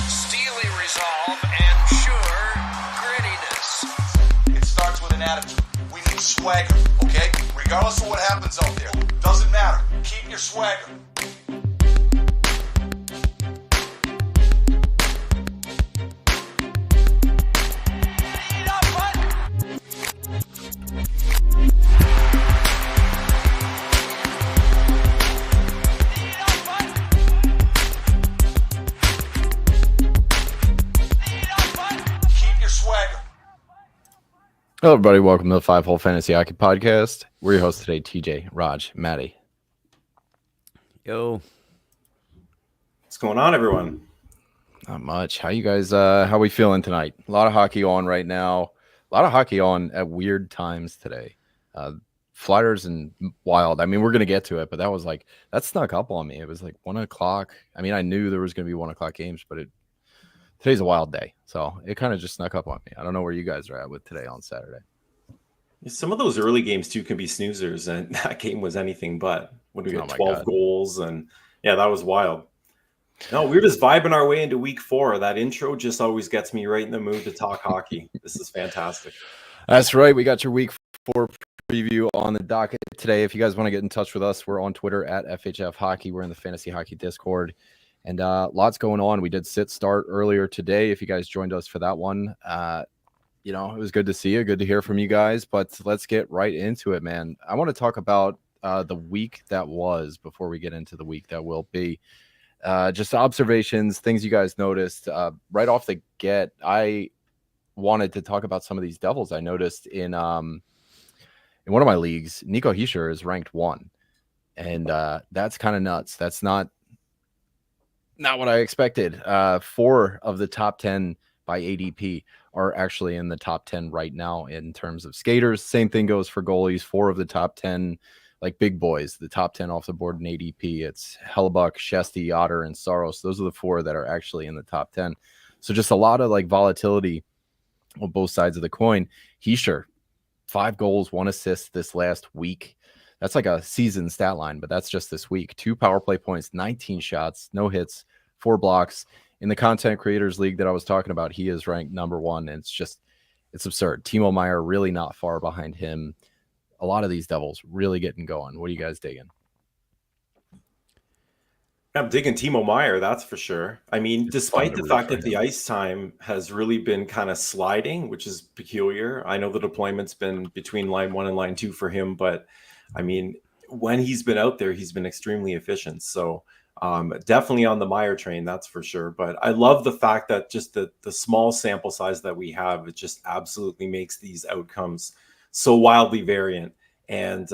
steely resolve, and sure grittiness. It starts with an attitude. We need swagger, okay? Regardless of what happens out there. Doesn't matter. Keep your swagger. Hello, everybody. Welcome to the Fhfh Fantasy Hockey Podcast. We're your hosts today, TJ, Raj, Maddie. Yo. What's going on, everyone? Not much. How you guys, how we feeling tonight? A lot of hockey on right now. A lot of hockey on at weird times today. Flyers and Wild. I mean, we're going to get to it, but that snuck up on me. It was like 1 o'clock. I mean, I knew there was going to be 1 o'clock games, but today's a wild day. So it kind of just snuck up on me. I don't know where you guys are at with today on Saturday. Some of those early games, too, can be snoozers, and that game was anything but. When we got 12 goals, and yeah, that was wild. No, we're just vibing our way into week 4. That intro just always gets me right in the mood to talk hockey. This is fantastic. That's right. We got your week 4 preview on the docket today. If you guys want to get in touch with us, we're on Twitter at Fhfh Hockey. We're in the Fantasy Hockey Discord. And lots going on. We did start earlier today. If you guys joined us for that one, it was good to see you. Good to hear from you guys. But let's get right into it, man. I want to talk about the week that was before we get into the week that will be. Just observations, things you guys noticed. Right off the get, I wanted to talk about some of these Devils I noticed in one of my leagues. Nico Hischier is ranked 1. And that's kind of nuts. That's not what I expected. 4 of the top 10 by ADP are actually in the top 10 right now in terms of skaters. Same thing goes for goalies. 4 of the top 10, like big boys, the top 10 off the board in ADP. It's Hellebuck, Shesty, Otter, and Saros. Those are the 4 that are actually in the top 10. So just a lot of like volatility on both sides of the coin. Hischier, 5 goals, 1 assist this last week. That's like a season stat line, but that's just this week. 2 power play points, 19 shots, no hits, 4 blocks. In the Content Creators League that I was talking about, he is ranked number 1. And it's absurd. Timo Meier really not far behind him. A lot of these Devils really getting going. What are you guys digging? I'm digging Timo Meier, that's for sure. I mean, despite the fact that the ice time has really been kind of sliding, which is peculiar. I know the deployment's been between line 1 and line 2 for him, but I mean, when he's been out there, he's been extremely efficient. So definitely on the Meier train, that's for sure. But I love the fact that just the small sample size that we have, it just absolutely makes these outcomes so wildly variant. And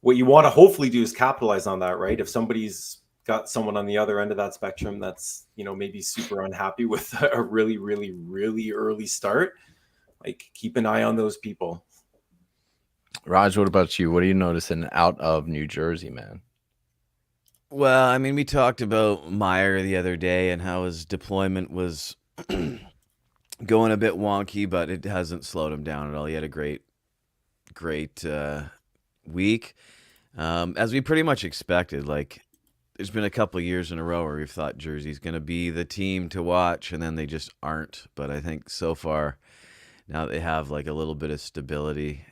what you want to hopefully do is capitalize on that, right? If somebody's got someone on the other end of that spectrum that's, maybe super unhappy with a really, really, really early start, like keep an eye on those people. Raj, what about you? What are you noticing out of New Jersey, man? Well, I mean, we talked about Meier the other day and how his deployment was going a bit wonky, but it hasn't slowed him down at all. He had a great week. As we pretty much expected, like there's been a couple of years in a row where we've thought Jersey's going to be the team to watch, and then they just aren't. But I think so far, now they have like a little bit of stability.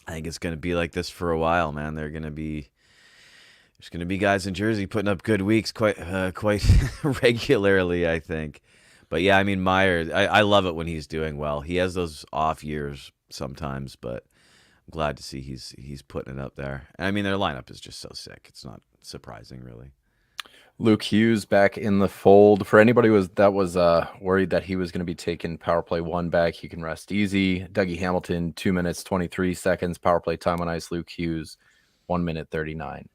I think it's going to be like this for a while, man. There's going to be guys in Jersey putting up good weeks quite regularly, I think. But yeah, I mean, Meier, I love it when he's doing well. He has those off years sometimes, but I'm glad to see he's putting it up there. I mean, their lineup is just so sick. It's not surprising, really. Luke Hughes back in the fold. For anybody that was worried that he was going to be taking power play 1 back, he can rest easy. Dougie Hamilton, 2 minutes, 23 seconds. Power play time on ice, Luke Hughes, 1 minute, 39.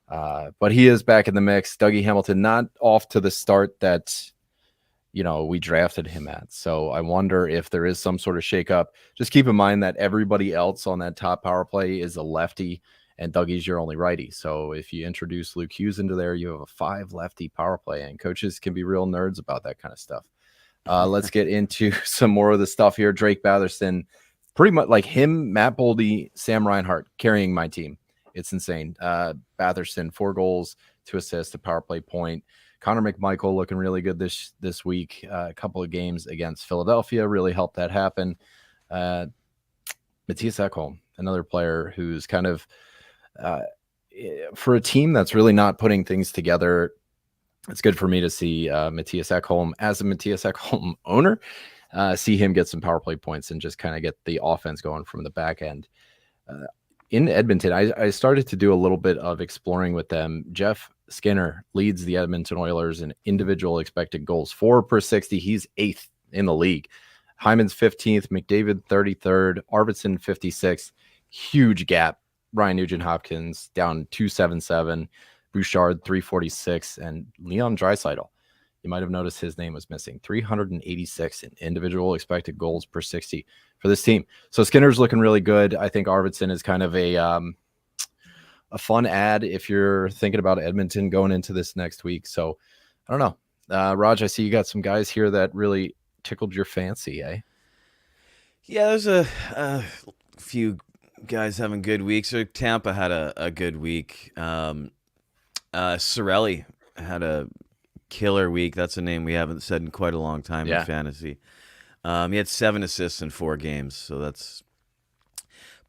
But he is back in the mix. Dougie Hamilton not off to the start that, we drafted him at. So I wonder if there is some sort of shakeup. Just keep in mind that everybody else on that top power play is a lefty, and Dougie's your only righty. So if you introduce Luke Hughes into there, you have a 5 lefty power play, and coaches can be real nerds about that kind of stuff. Let's get into some more of the stuff here. Drake Batherson, pretty much like him, Matt Boldy, Sam Reinhart carrying my team. It's insane. Batherson, 4 goals, 2 assists, a power play point. Connor McMichael looking really good this week. A couple of games against Philadelphia really helped that happen. Matthias Ekholm, another player who's kind of for a team that's really not putting things together. It's good for me to see Matthias Ekholm as a Matthias Ekholm owner, see him get some power play points and just kind of get the offense going from the back end. In Edmonton, I started to do a little bit of exploring with them. Jeff Skinner leads the Edmonton Oilers in individual expected goals for per 60. He's 8th in the league. Hyman's 15th, McDavid 33rd, Arvidsson 56th. Huge gap. Ryan Nugent-Hopkins down 277, Bouchard 346, and Leon Draisaitl. You might have noticed his name was missing. 386 in individual expected goals per 60 for this team. So Skinner's looking really good. I think Arvidsson is kind of a fun ad if you're thinking about Edmonton going into this next week. So I don't know. Raj, I see you got some guys here that really tickled your fancy, eh? Yeah, there's a few guys having good weeks. So Tampa had a good week. Cirelli had a killer week. That's a name we haven't said in quite a long time in fantasy. He had 7 assists in 4 games, so that's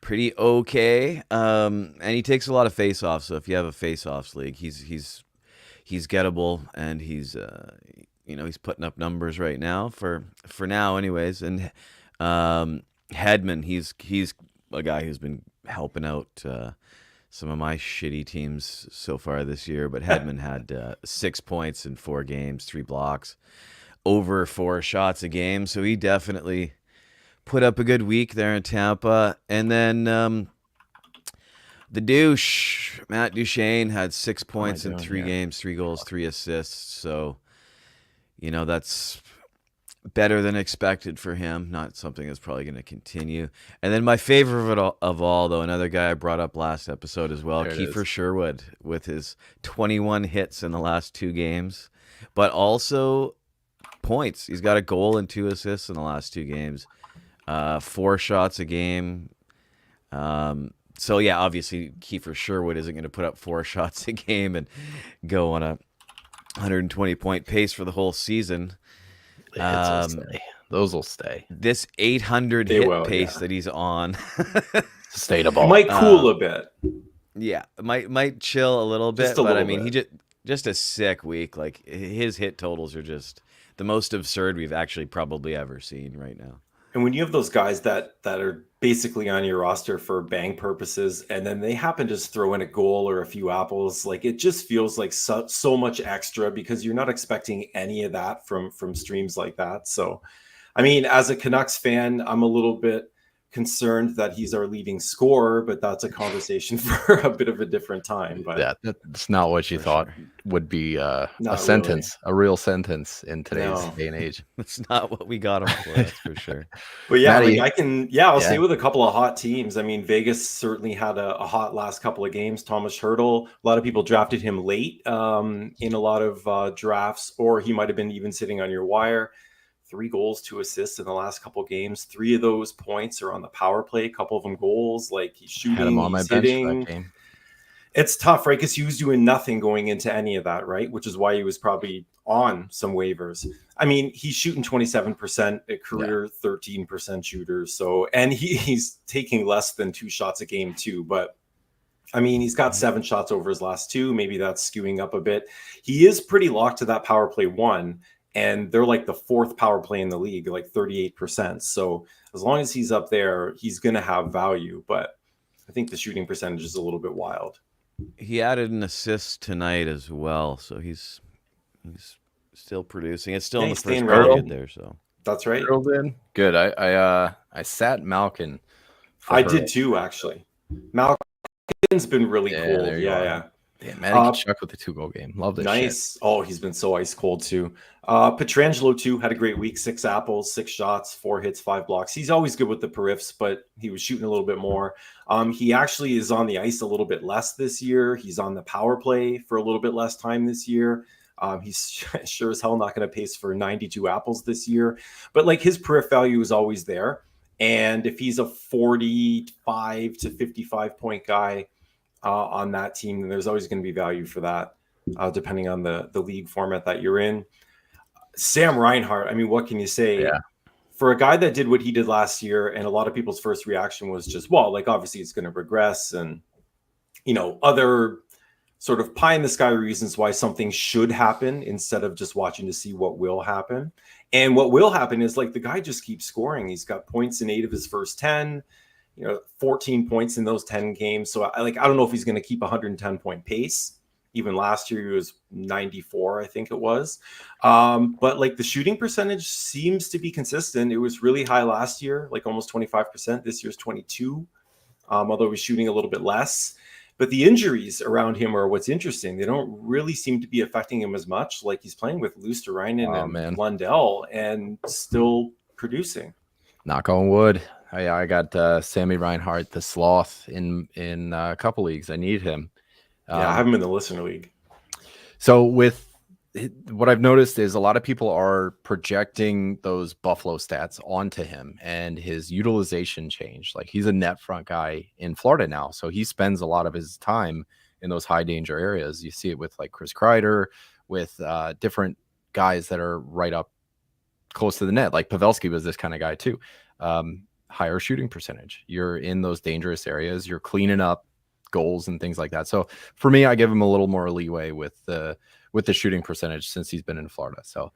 pretty okay. And he takes a lot of face-offs. So if you have a face-offs league, he's gettable, and he's he's putting up numbers right now for now, anyways. And Hedman, he's a guy who's been helping out some of my shitty teams so far this year, but Hedman had 6 points in 4 games, 3 blocks, over 4 shots a game. So he definitely put up a good week there in Tampa. And then the douche, Matt Duchene, had 6 points in 3 games, 3 goals, 3 assists. So, that's better than expected for him. Not something that's probably going to continue. And then my favorite of all, though, another guy I brought up last episode as well, Kiefer Sherwood, with his 21 hits in the last 2 games, but also points. He's got a goal and 2 assists in the last 2 games, 4 shots a game. So yeah, obviously Kiefer Sherwood isn't going to put up 4 shots a game and go on a 120-point pace for the whole season. Those will stay. This 800 hit pace that he's on, sustainable. Might cool a bit. Yeah, might chill a little bit, but I mean, he just a sick week. Like, his hit totals are just the most absurd we've actually probably ever seen right now. And when you have those guys that are basically on your roster for bang purposes, and then they happen to just throw in a goal or a few apples, like, it just feels like so much extra, because you're not expecting any of that from streams like that. So, I mean, as a Canucks fan, I'm a little bit concerned that he's our leading scorer, but that's a conversation for a bit of a different time. But yeah, that's not what you thought would be a sentence, a real sentence in today's day and age. That's not what we got him for, that's for sure. But yeah, Maddie, I'll stay with a couple of hot teams. I mean, Vegas certainly had a hot last couple of games. Thomas Hertl, a lot of people drafted him late in a lot of drafts, or he might have been even sitting on your wire. 3 goals, 2 assists in the last couple of games. 3 of those points are on the power play. A couple of them goals. Like, he's shooting, had him on my bench for that game. It's tough, right? Because he was doing nothing going into any of that, right? Which is why he was probably on some waivers. I mean, he's shooting 27%, a career 13% shooter. So, and he's taking less than 2 shots a game too. But I mean, he's got 7 shots over his last 2. Maybe that's skewing up a bit. He is pretty locked to that power play 1. And they're like the 4th power play in the league, like 38%. So as long as he's up there, he's going to have value. But I think the shooting percentage is a little bit wild. He added an assist tonight as well, so he's still producing. It's still in the first period there, so that's right. Good. I sat Malkin. I did too, actually. Malkin's been really cool. Yeah. Yeah, Matty Chuck with the 2-goal game. Love this. Nice. Shit. Oh, he's been so ice cold too. Pietrangelo too had a great week. 6 apples, 6 shots, 4 hits, 5 blocks. He's always good with the periffs, but he was shooting a little bit more. He actually is on the ice a little bit less this year. He's on the power play for a little bit less time this year. He's sure as hell not going to pace for 92 apples this year, but like, his periff value is always there. And if he's a 45 to 55 point guy on that team, then there's always going to be value for that. depending on the league format that you're in. Sam Reinhart, I mean, what can you say? Yeah. For a guy that did what he did last year, and a lot of people's first reaction was just, well, like obviously it's going to regress, and other sort of pie in the sky reasons why something should happen instead of just watching to see what will happen. And what will happen is like the guy just keeps scoring. He's got points in 8 of his first 10, 14 points in those 10 games. So I don't know if he's going to keep a 110 point pace. Even last year he was 94, I think it was. But like the shooting percentage seems to be consistent. It was really high last year, like almost 25%. This year's 22, although he's shooting a little bit less. But the injuries around him are what's interesting. They don't really seem to be affecting him as much. Like he's playing with Luosterainen and Lundell and still producing. Knock on wood. I got Sammy Reinhart, the sloth, in a couple leagues. I need him. I have him in the listener league. So with what I've noticed is a lot of people are projecting those Buffalo stats onto him and his utilization change. Like he's a net front guy in Florida now. So he spends a lot of his time in those high danger areas. You see it with like Chris Kreider, with different guys that are right up close to the net. Like Pavelski was this kind of guy too. Higher shooting percentage. You're in those dangerous areas. You're cleaning up goals and things like that. So for me, I give him a little more leeway with the shooting percentage since he's been in Florida. So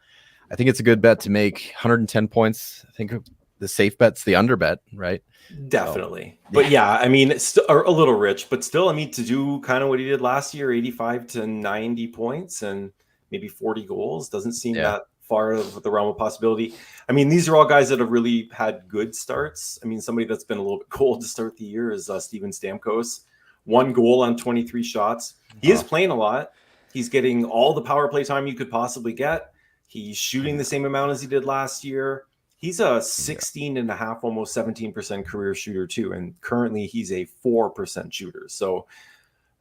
I think it's a good bet to make 110 points. I think the safe bet's the under bet, right? Definitely. So, but yeah, I mean, it's a little rich, but still, I mean, to do kind of what he did last year, 85 to 90 points and maybe 40 goals doesn't seem that far of the realm of possibility. I mean, these are all guys that have really had good starts. I mean, somebody that's been a little bit cold to start the year is Steven Stamkos. 1 goal on 23 shots. He is playing a lot. He's getting all the power play time you could possibly get. He's shooting the same amount as he did last year. He's a 16 and a half, almost 17% career shooter too. And currently he's a 4% shooter. So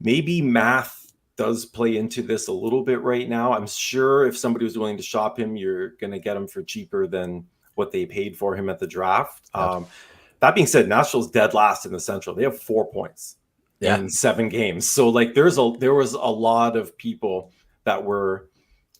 maybe math does play into this a little bit right now. I'm sure if somebody was willing to shop him, you're going to get him for cheaper than what they paid for him at the draft. That being said, Nashville's dead last in the Central. They have 4 points. In 7 games. So like there was a lot of people that were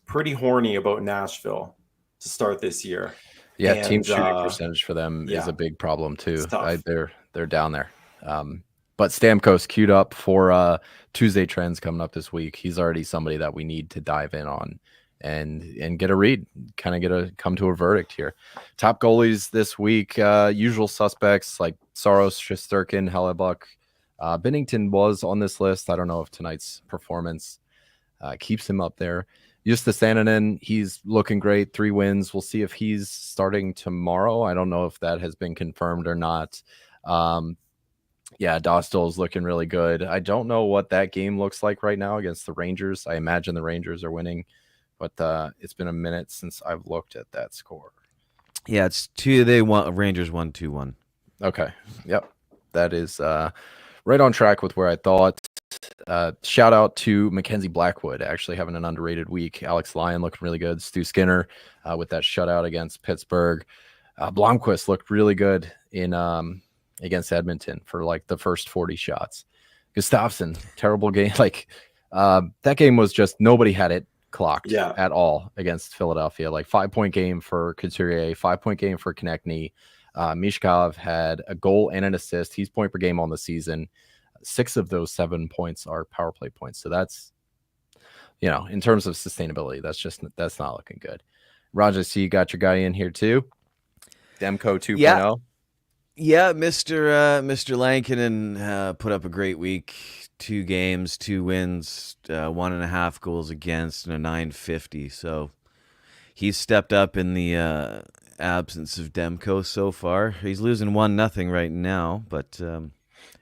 pretty horny about Nashville to start this year. Yeah, and team shooting percentage for them is a big problem too. They're down there. But Stamkos queued up for Tuesday trends coming up this week. He's already somebody that we need to dive in on and get a read, kind of come to a verdict here. Top goalies this week, usual suspects like Saros, Shesterkin, Hellebuck. Binnington was on this list. I don't know if tonight's performance keeps him up there. Justus Annunen, he's looking great. 3 wins. We'll see if he's starting tomorrow. I don't know if that has been confirmed or not. Dostal is looking really good. I don't know what that game looks like right now against the Rangers. I imagine the Rangers are winning, but it's been a minute since I've looked at that score. Yeah, it's 2. They won. Rangers 1-2-1. Okay. Yep. That is right on track with where I thought. Shout out to Mackenzie Blackwood, actually having an underrated week. Alex Lyon looking really good. Stu Skinner with that shutout against Pittsburgh. Blomqvist looked really good in against Edmonton for like the first 40 shots. Gustafsson, terrible game. Like that game was just nobody had it clocked at all against Philadelphia. Like 5-point game for Couturier, 5-point game for Konechny. Mishkov had a goal and an assist. He's point per game on the season. 6 of those 7 points are power play points. So that's, in terms of sustainability, that's not looking good. Raj, I see you got your guy in here too. Demko 2.0. Yeah, Mr. Lankinen put up a great week. 2 games, 2 wins, 1.5 goals against, and a .950. So he's stepped up in the absence of Demko so far. He's losing 1-0 right now, but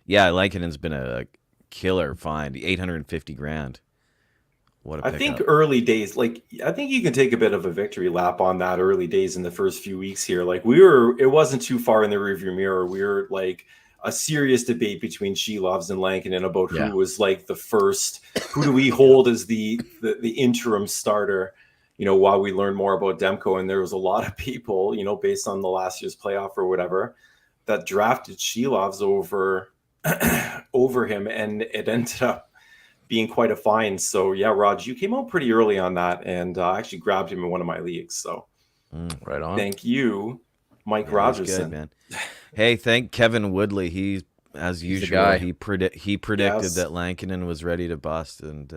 Lankinen's been a killer find. $850,000. What a I think early days, I think you can take a bit of a victory lap on that early days in the first few weeks here. It wasn't too far in the rearview mirror. We were like a serious debate between Shelovs and Lankinen about who was like the first, who do we hold as the interim starter, while we learn more about Demko. And there was a lot of people, based on the last year's playoff or whatever, that drafted Shelovs over him. And it ended up being quite a find. So yeah, Raj, you came out pretty early on that, and I actually grabbed him in one of my leagues. So Right on. thank you, Mike Yeah, he's Rogerson. good, man. Hey, thank Kevin Woodley. He, as He's the usual, guy. he predicted Yes. that Lankinen was ready to bust, and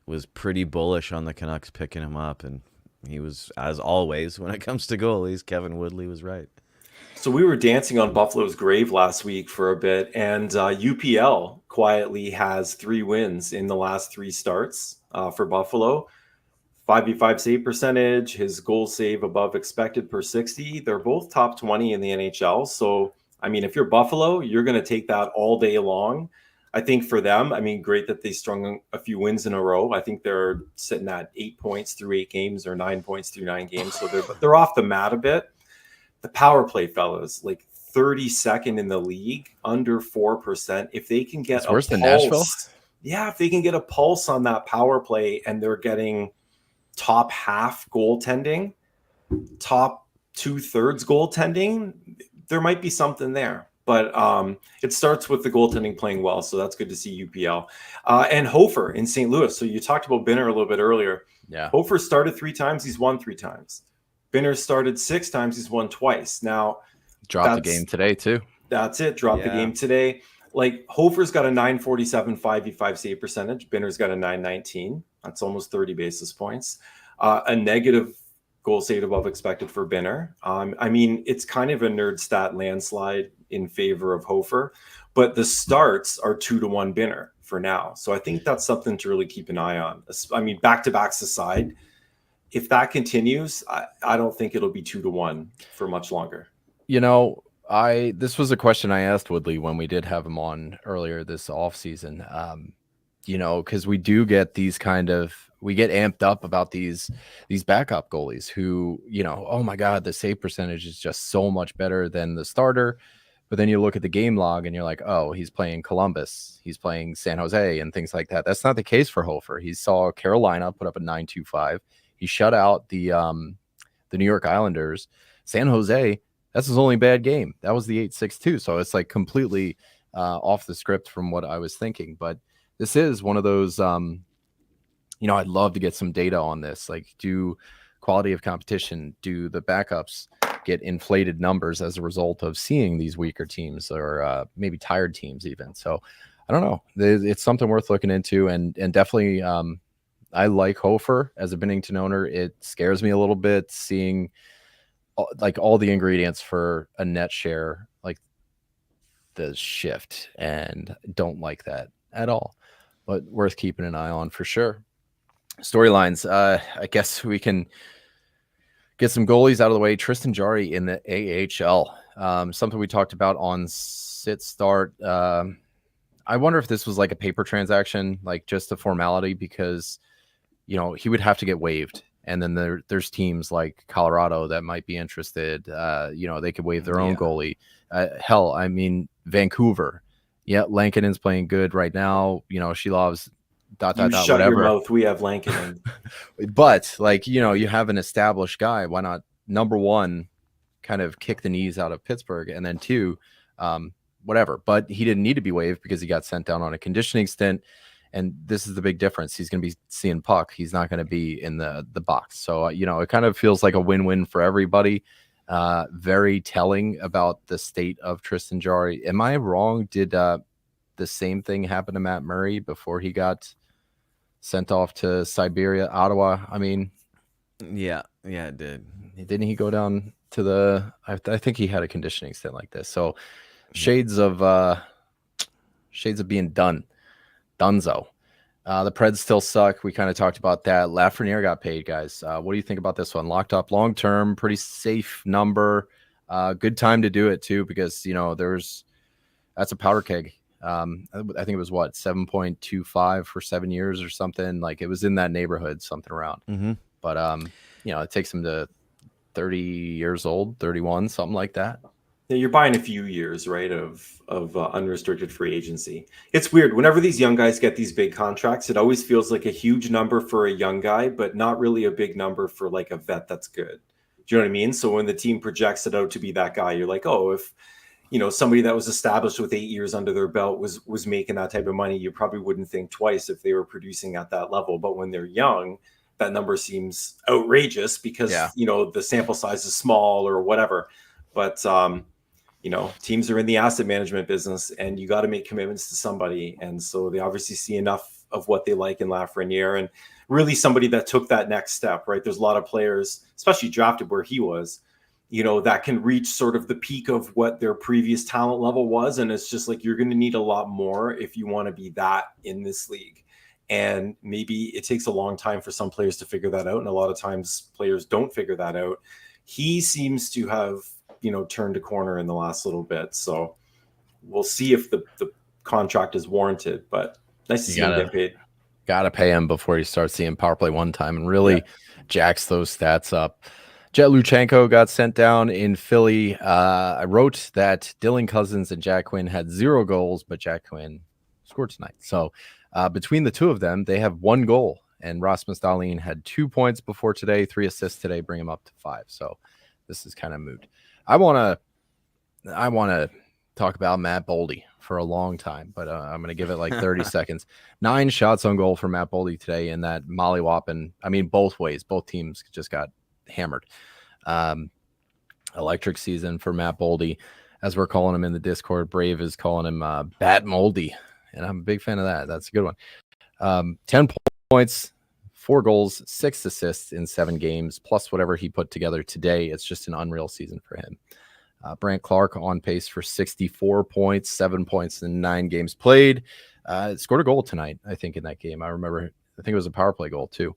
was pretty bullish on the Canucks picking him up. And he was, as always, when it comes to goalies, Kevin Woodley was right. So we were dancing on Buffalo's grave last week for a bit, and UPL quietly has 3 wins in the last 3 starts for Buffalo. 5v5 save percentage, his goal save above expected per 60. They're both top 20 in the NHL. So, I mean, if you're Buffalo, you're going to take that all day long. I think for them, I mean, great that they strung a few wins in a row. I think they're sitting at 8 points through 8 games or 9 points through 9 games. So they're off the mat a bit. The power play, fellas, like 32nd in the league, under 4%. If they can get It's worse than Nashville. Yeah, if they can get a pulse on that power play and they're getting top half goaltending, top 2/3 goaltending, there might be something there. But it starts with the goaltending playing well, so that's good to see UPL. And Hofer in St. Louis. So you talked about Binner a little bit earlier. Yeah. Hofer started 3 times, he's won 3 times. Binner started 6 times, he's won twice. Now, Dropped the game today too. That's it. Dropped the game today. Like Hofer's got a 947 5v5 save percentage. Binner's got a 919. That's almost 30 basis points. A negative goal saved above expected for Binner. I mean, it's kind of a nerd stat landslide in favor of Hofer, but the starts are 2-1 Binner for now. So I think that's something to really keep an eye on. I mean, back-to-backs aside, if that continues, I don't think it'll be 2-1 for much longer. You know, this was a question I asked Woodley when we did have him on earlier this offseason. You know, because we do get these we get amped up about these backup goalies who, you know, oh my God, the save percentage is just so much better than the starter. But then you look at the game log and you're like, oh, he's playing Columbus, he's playing San Jose and things like that. That's not the case for Hofer. He saw Carolina put up a 9.25. He shut out the New York Islanders. San Jose, that's his only bad game. That was the 8.62. So it's like completely off the script from what I was thinking. But this is one of those, you know, I'd love to get some data on this. Like, do quality of competition, do the backups get inflated numbers as a result of seeing these weaker teams or maybe tired teams even? So I don't know. It's something worth looking into, and definitely I like Hofer as a Binnington owner. It scares me a little bit seeing like all the ingredients for a net share, like the shift, and don't like that at all, but worth keeping an eye on for sure. Storylines. I guess we can get some goalies out of the way. Tristan Jarry in the AHL. Something we talked about on Sit Start. I wonder if this was like a paper transaction, like just a formality, because, you know, he would have to get waived. And then there's teams like Colorado that might be interested. You know, they could waive their own goalie. Hell, I mean, Vancouver. Yeah, Lankinen's playing good right now. You know, Shilov's ... Shut whatever. your mouth. We have Lankinen. But, like, you know, you have an established guy. Why not, number one, kind of kick the knees out of Pittsburgh, and then 2, whatever. But he didn't need to be waived because he got sent down on a conditioning stint. And this is the big difference. He's going to be seeing puck. He's not going to be in the box. So, you know, it kind of feels like a win-win for everybody. Very telling about the state of Tristan Jarry. Am I wrong? Did the same thing happen to Matt Murray before he got sent off to Siberia, Ottawa? I mean, yeah, it did. Didn't he go down to I think he had a conditioning stint like this. So shades of being Dunzo. The Preds still suck. We kind of talked about that. Lafreniere got paid, guys. What do you think about this one? Locked up long term, pretty safe number. Good time to do it too, because, you know, that's a powder keg. I think it was 7.25 for 7 years or something. Like, it was in that neighborhood, something around. Mm-hmm. But you know, it takes him to 30 years old, 31, something like that. Yeah, you're buying a few years, right, of unrestricted free agency. It's weird. Whenever these young guys get these big contracts, it always feels like a huge number for a young guy, but not really a big number for like a vet that's good. Do you know what I mean? So when the team projects it out to be that guy, you're like, oh, somebody that was established with 8 years under their belt was making that type of money, you probably wouldn't think twice if they were producing at that level. But when they're young, that number seems outrageous because, the sample size is small or whatever. But, teams are in the asset management business, and you got to make commitments to somebody. And so they obviously see enough of what they like in Lafreniere, and really somebody that took that next step, right? There's a lot of players, especially drafted where he was, that can reach sort of the peak of what their previous talent level was. And it's just like, you're going to need a lot more if you want to be that in this league. And maybe it takes a long time for some players to figure that out. And a lot of times players don't figure that out. He seems to have, turned a corner in the last little bit. So we'll see if the contract is warranted, but nice to see him get paid. Got to pay him before he starts seeing power play one time and really jacks those stats up. Jet Luchenko got sent down in Philly. I wrote that Dylan Cousins and Jack Quinn had 0 goals, but Jack Quinn scored tonight. So between the two of them, they have 1 goal. And Rasmus Dahlin had 2 points before today, 3 assists today, bring him up to 5. So this is kind of moot. I want to talk about Matt Boldy for a long time, but I'm going to give it like 30 seconds. 9 shots on goal for Matt Boldy today in that mollywhopping. I mean, both ways. Both teams just got hammered. Electric season for Matt Boldy, as we're calling him in the Discord. Brave is calling him Bat Moldy, and I'm a big fan of that. That's a good one. 10 points, 4 goals, 6 assists in 7 games, plus whatever he put together today. It's just an unreal season for him. Brant Clark on pace for 64 points, 7 points in 9 games played. Scored a goal tonight, I think, in that game. I think it was a power play goal too.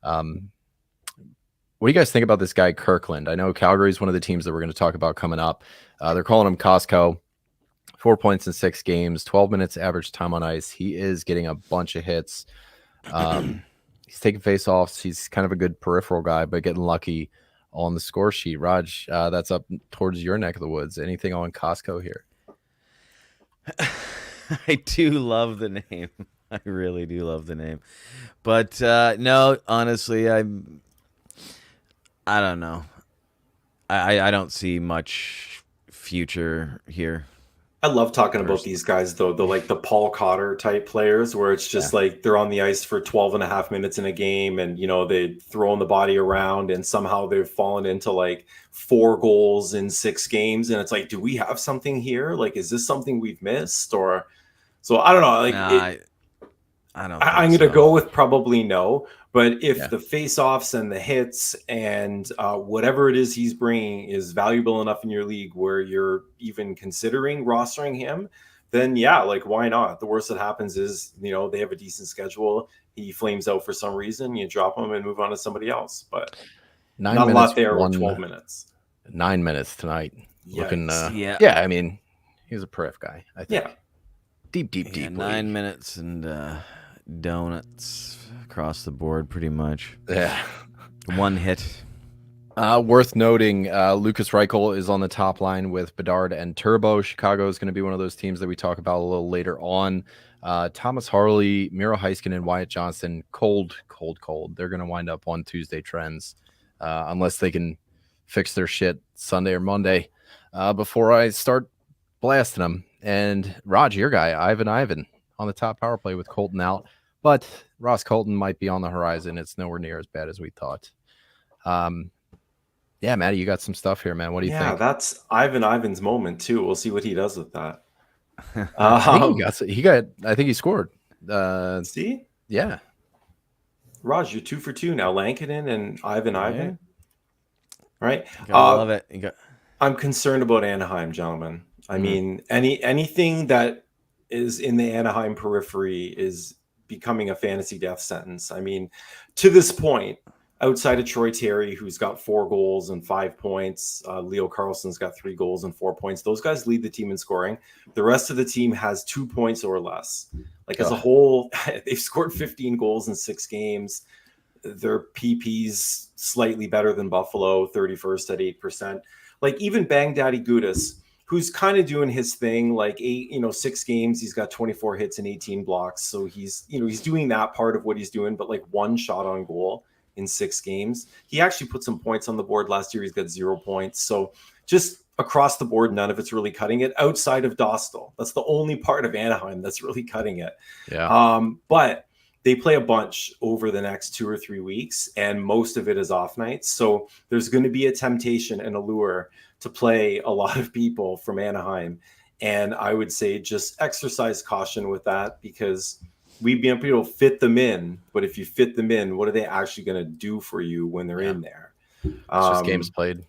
What do you guys think about this guy, Kirkland? I know Calgary is one of the teams that we're going to talk about coming up. They're calling him Costco. 4 points in 6 games, 12 minutes average time on ice. He is getting a bunch of hits. He's taking face-offs. He's kind of a good peripheral guy, but getting lucky on the score sheet. Raj, that's up towards your neck of the woods. Anything on Costco here? I do love the name. I really do love the name. But no, honestly, I don't know. I don't see much future here. I love talking about these guys, though, the Paul Cotter type players, where it's just like they're on the ice for 12 and a half minutes in a game, and they throwing the body around, and somehow they've fallen into like 4 goals in 6 games, and it's like, do we have something here? Like, is this something we've missed? Or so I don't know. Like, I'm going to go with probably no. But if the face-offs and the hits and whatever it is he's bringing is valuable enough in your league where you're even considering rostering him, then like, why not? The worst that happens is, they have a decent schedule. He flames out for some reason. You drop him and move on to somebody else. But 9 not minutes, a lot there with 12 minutes. 9 minutes tonight. Looking, I mean, he's a perif guy, I think. Yeah. Deep. 9 minutes and donuts across the board, pretty much. Yeah. 1 hit. Worth noting, Lucas Reichel is on the top line with Bedard and Turbo. Chicago is going to be one of those teams that we talk about a little later on. Thomas Harley, Miro Heiskanen, and Wyatt Johnston, cold. They're going to wind up on Tuesday trends unless they can fix their shit Sunday or Monday before I start blasting them. And Raj, your guy, Ivan on the top power play with Colton out. But Ross Colton might be on the horizon. It's nowhere near as bad as we thought. Yeah, Matty, you got some stuff here, man. What do you think? Yeah, that's Ivan's moment too. We'll see what he does with that. I think he scored. See? Yeah. Raj, you're 2 for 2 now. Lankinen and Ivan. Right? I love it. I'm concerned about Anaheim, gentlemen. I mean, anything that is in the Anaheim periphery is becoming a fantasy death sentence. I mean, to this point, outside of Troy Terry, who's got 4 goals and 5 points, Leo Carlson's got 3 goals and 4 points. Those guys lead the team in scoring. The rest of the team has 2 points or less. Like, as a whole, they've scored 15 goals in 6 games. Their PP's slightly better than Buffalo, 31st at 8%. Like, even Bang Daddy Gudis, who's kind of doing his thing, like 6 games, he's got 24 hits and 18 blocks. So he's doing that part of what he's doing, but like 1 shot on goal in 6 games. He actually put some points on the board last year. He's got 0 points. So just across the board, none of it's really cutting it outside of Dostal. That's the only part of Anaheim that's really cutting it. Yeah. But they play a bunch over the next 2 or 3 weeks, and most of it is off nights. So there's going to be a temptation and a lure to play a lot of people from Anaheim. And I would say just exercise caution with that, because we've been able to fit them in. But if you fit them in, what are they actually going to do for you when they're in there? It's just games played.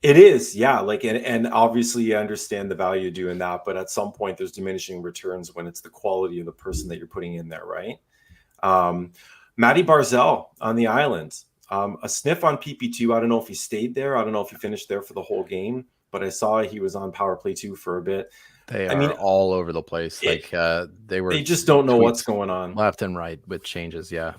It is, yeah. Like, and obviously you understand the value of doing that, but at some point there's diminishing returns when it's the quality of the person that you're putting in there, right? Matty Barzal on the island, a sniff on PP2. I don't know if he stayed there. I don't know if he finished there for the whole game, but I saw he was on power play 2 for a bit. They are all over the place. Like they just don't know what's going on left and right with changes. Yeah.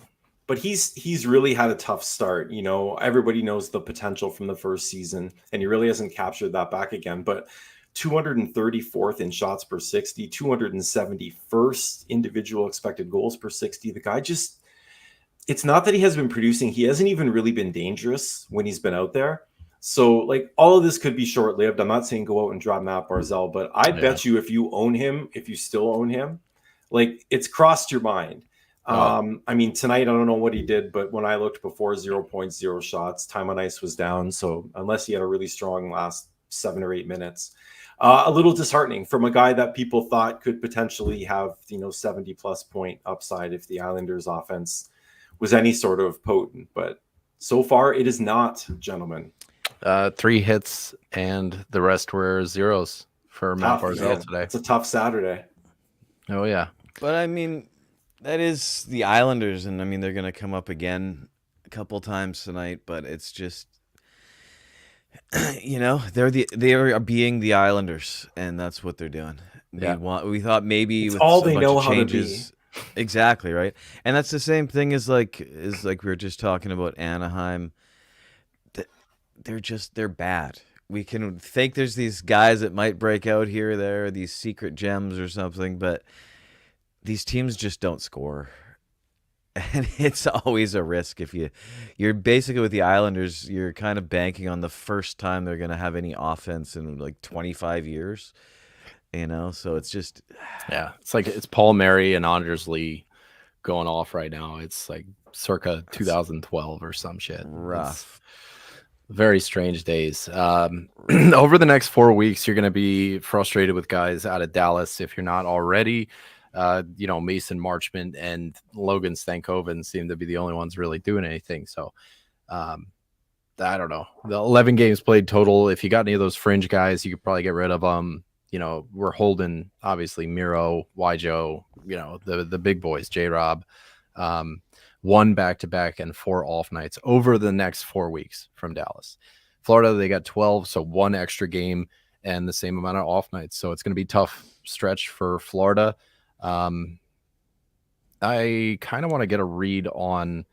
But he's really had a tough start. You know, everybody knows the potential from the first season, and he really hasn't captured that back again. But 234th in shots per 60, 271st individual expected goals per 60. The guy just, it's not that he has been producing. He hasn't even really been dangerous when he's been out there. So, like, all of this could be short-lived. I'm not saying go out and drop Matt Barzal, but I bet you if you own him, if you still own him, like, it's crossed your mind. I mean, tonight, I don't know what he did, but when I looked before, 0.0 shots, time on ice was down. So unless he had a really strong last 7 or 8 minutes, a little disheartening from a guy that people thought could potentially have, 70+ point upside if the Islanders offense was any sort of potent. But so far it is not, gentlemen. 3 hits and the rest were zeros for Matt Barzal today. It's a tough Saturday. Oh yeah. But I mean, that is the Islanders, and I mean, they're going to come up again a couple times tonight, but it's just, they are being the Islanders, and that's what they're doing. Yeah. We thought maybe it's with all a they bunch know of how changes, to be. Exactly, right? And that's the same thing as like we were just talking about Anaheim. They're bad. We can think there's these guys that might break out here or there, these secret gems or something, but these teams just don't score. And it's always a risk. If you're basically with the Islanders, you're kind of banking on the first time they're going to have any offense in like 25 years, so it's just, yeah, it's Paul Mary and Anders Lee going off right now. It's like circa 2012 or some shit. Rough. Very strange days. Over the next 4 weeks, you're going to be frustrated with guys out of Dallas if you're not already. Mason Marchment and Logan Stankoven seem to be the only ones really doing anything. So I don't know. The 11 games played total. If you got any of those fringe guys, you could probably get rid of them. We're holding obviously Miro, Yjo, the big boys, J-Rob, 1 back-to-back and 4 off nights over the next 4 weeks from Dallas. Florida, they got 12, so 1 extra game and the same amount of off nights. So it's going to be tough stretch for Florida. I kind of want to get a read on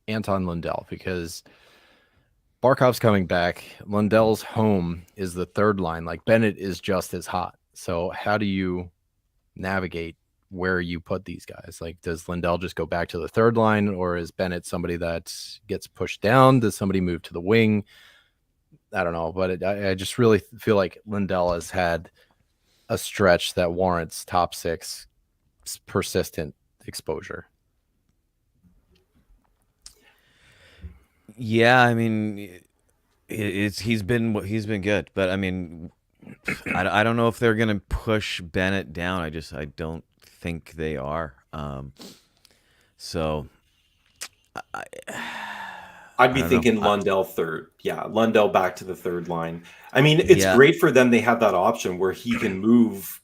Anton Lundell because Barkov's coming back. Lundell's home is the third line. Like, Bennett is just as hot. So how do you navigate where you put these guys? Like, does Lundell just go back to the third line, or is Bennett somebody that gets pushed down? Does somebody move to the wing? I don't know, but I just really feel like Lundell has had a stretch that warrants top 6 persistent exposure. Yeah, I mean, he's been good, but I mean, I don't know if they're gonna push Bennett down. I don't think they are. So I'd be thinking Lundell third. Yeah, Lundell back to the third line. I mean, it's great for them. They have that option where he can move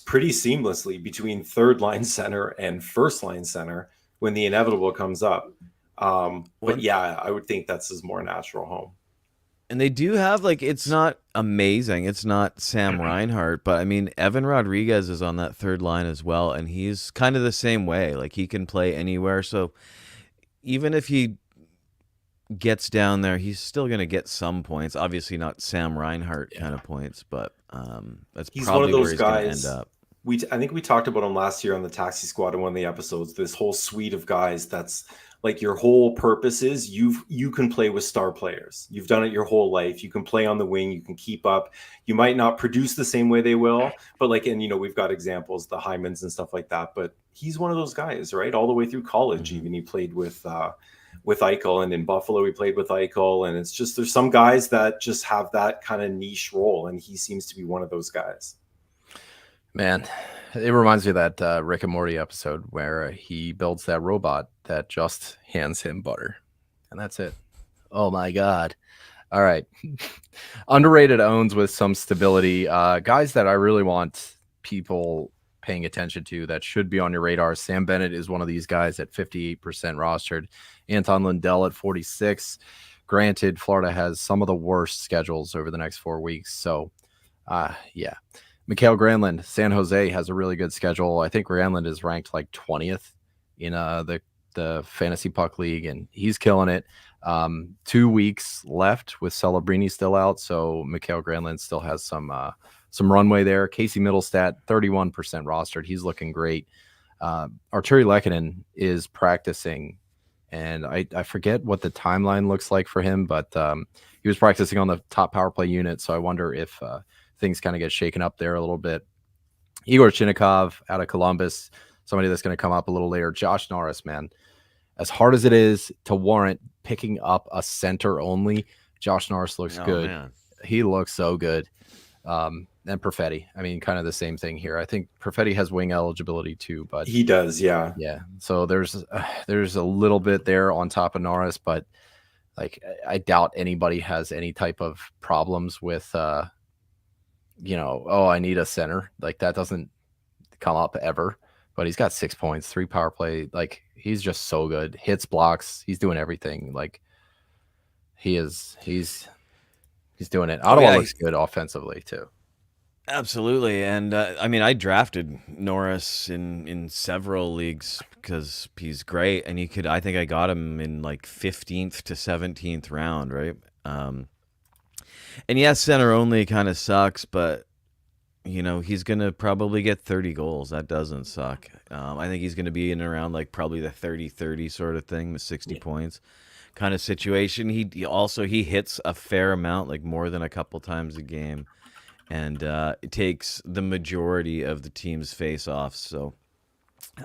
pretty seamlessly between third line center and first line center when the inevitable comes up. But yeah, I would think that's his more natural home. And they do have, like, it's not amazing. It's not Sam Reinhart, but I mean, Evan Rodriguez is on that third line as well, and he's kind of the same way. Like, he can play anywhere. So even if he gets down there, he's still going to get some points. Obviously not Sam Reinhart kind of points, but he's probably one of those guys. End up. I think we talked about him last year on the Taxi Squad in one of the episodes. This whole suite of guys that's Like your whole purpose is you can play with star players. You've done it your whole life. You can play on the wing. You can keep up. You might not produce the same way they will, but like, and we've got examples, the Hymans and stuff like that. But he's one of those guys, right? All the way through college, even he played with Eichel, and in Buffalo he played with Eichel, and it's just there's some guys that just have that kind of niche role, and he seems to be one of those guys. Man, it reminds me of that Rick and Morty episode where he builds that robot that just hands him butter, and that's it. Oh my god! All right, underrated owns with some stability. Guys that I really want people paying attention to that should be on your radar. Sam Bennett is one of these guys at 58% rostered. Anton Lundell at 46. Granted, Florida has some of the worst schedules over the next 4 weeks, so yeah. Mikael Granlund, San Jose has a really good schedule. I think Granlund is ranked like 20th in the fantasy puck league, and he's killing it. 2 weeks left with Celebrini still out, so Mikael Granlund still has some runway there. Casey Middlestat, 31% rostered. He's looking great. Arturi Lehkonen is practicing, and I forget what the timeline looks like for him, but he was practicing on the top power play unit, so I wonder if things kind of get shaken up there a little bit. Igor Chinnikov out of Columbus, somebody that's going to come up a little later. Josh Norris, man, as hard as it is to warrant picking up a center only, Josh Norris looks good. Man. He looks so good. And Perfetti, I mean, kind of the same thing here. I think Perfetti has wing eligibility too, but he does, yeah. So there's a little bit there on top of Norris, but like I doubt anybody has any type of problems with I need a center. Like that doesn't come up ever. But he's got 6 points, 3 power play. Like he's just so good. Hits, blocks. He's doing everything. Like he's doing it. Ottawa looks good offensively too. Absolutely. And I mean, I drafted Norris in several leagues because he's great, and I think I got him in like 15th to 17th round, right? And yes, center only kind of sucks, but he's going to probably get 30 goals. That doesn't suck. I think he's going to be in around like probably the 30-30 sort of thing, the 60 points kind of situation. He hits a fair amount, like more than a couple times a game. And it takes the majority of the team's face-offs. So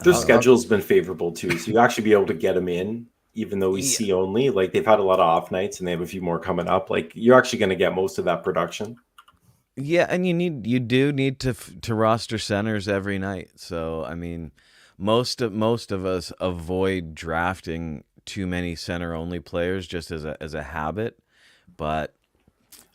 their schedule's been favorable too. So you actually be able to get him in, even though he's C only. Like they've had a lot of off nights, and they have a few more coming up. Like you're actually going to get most of that production. Yeah, and you do need to roster centers every night. So I mean, most of us avoid drafting too many center only players just as a habit, but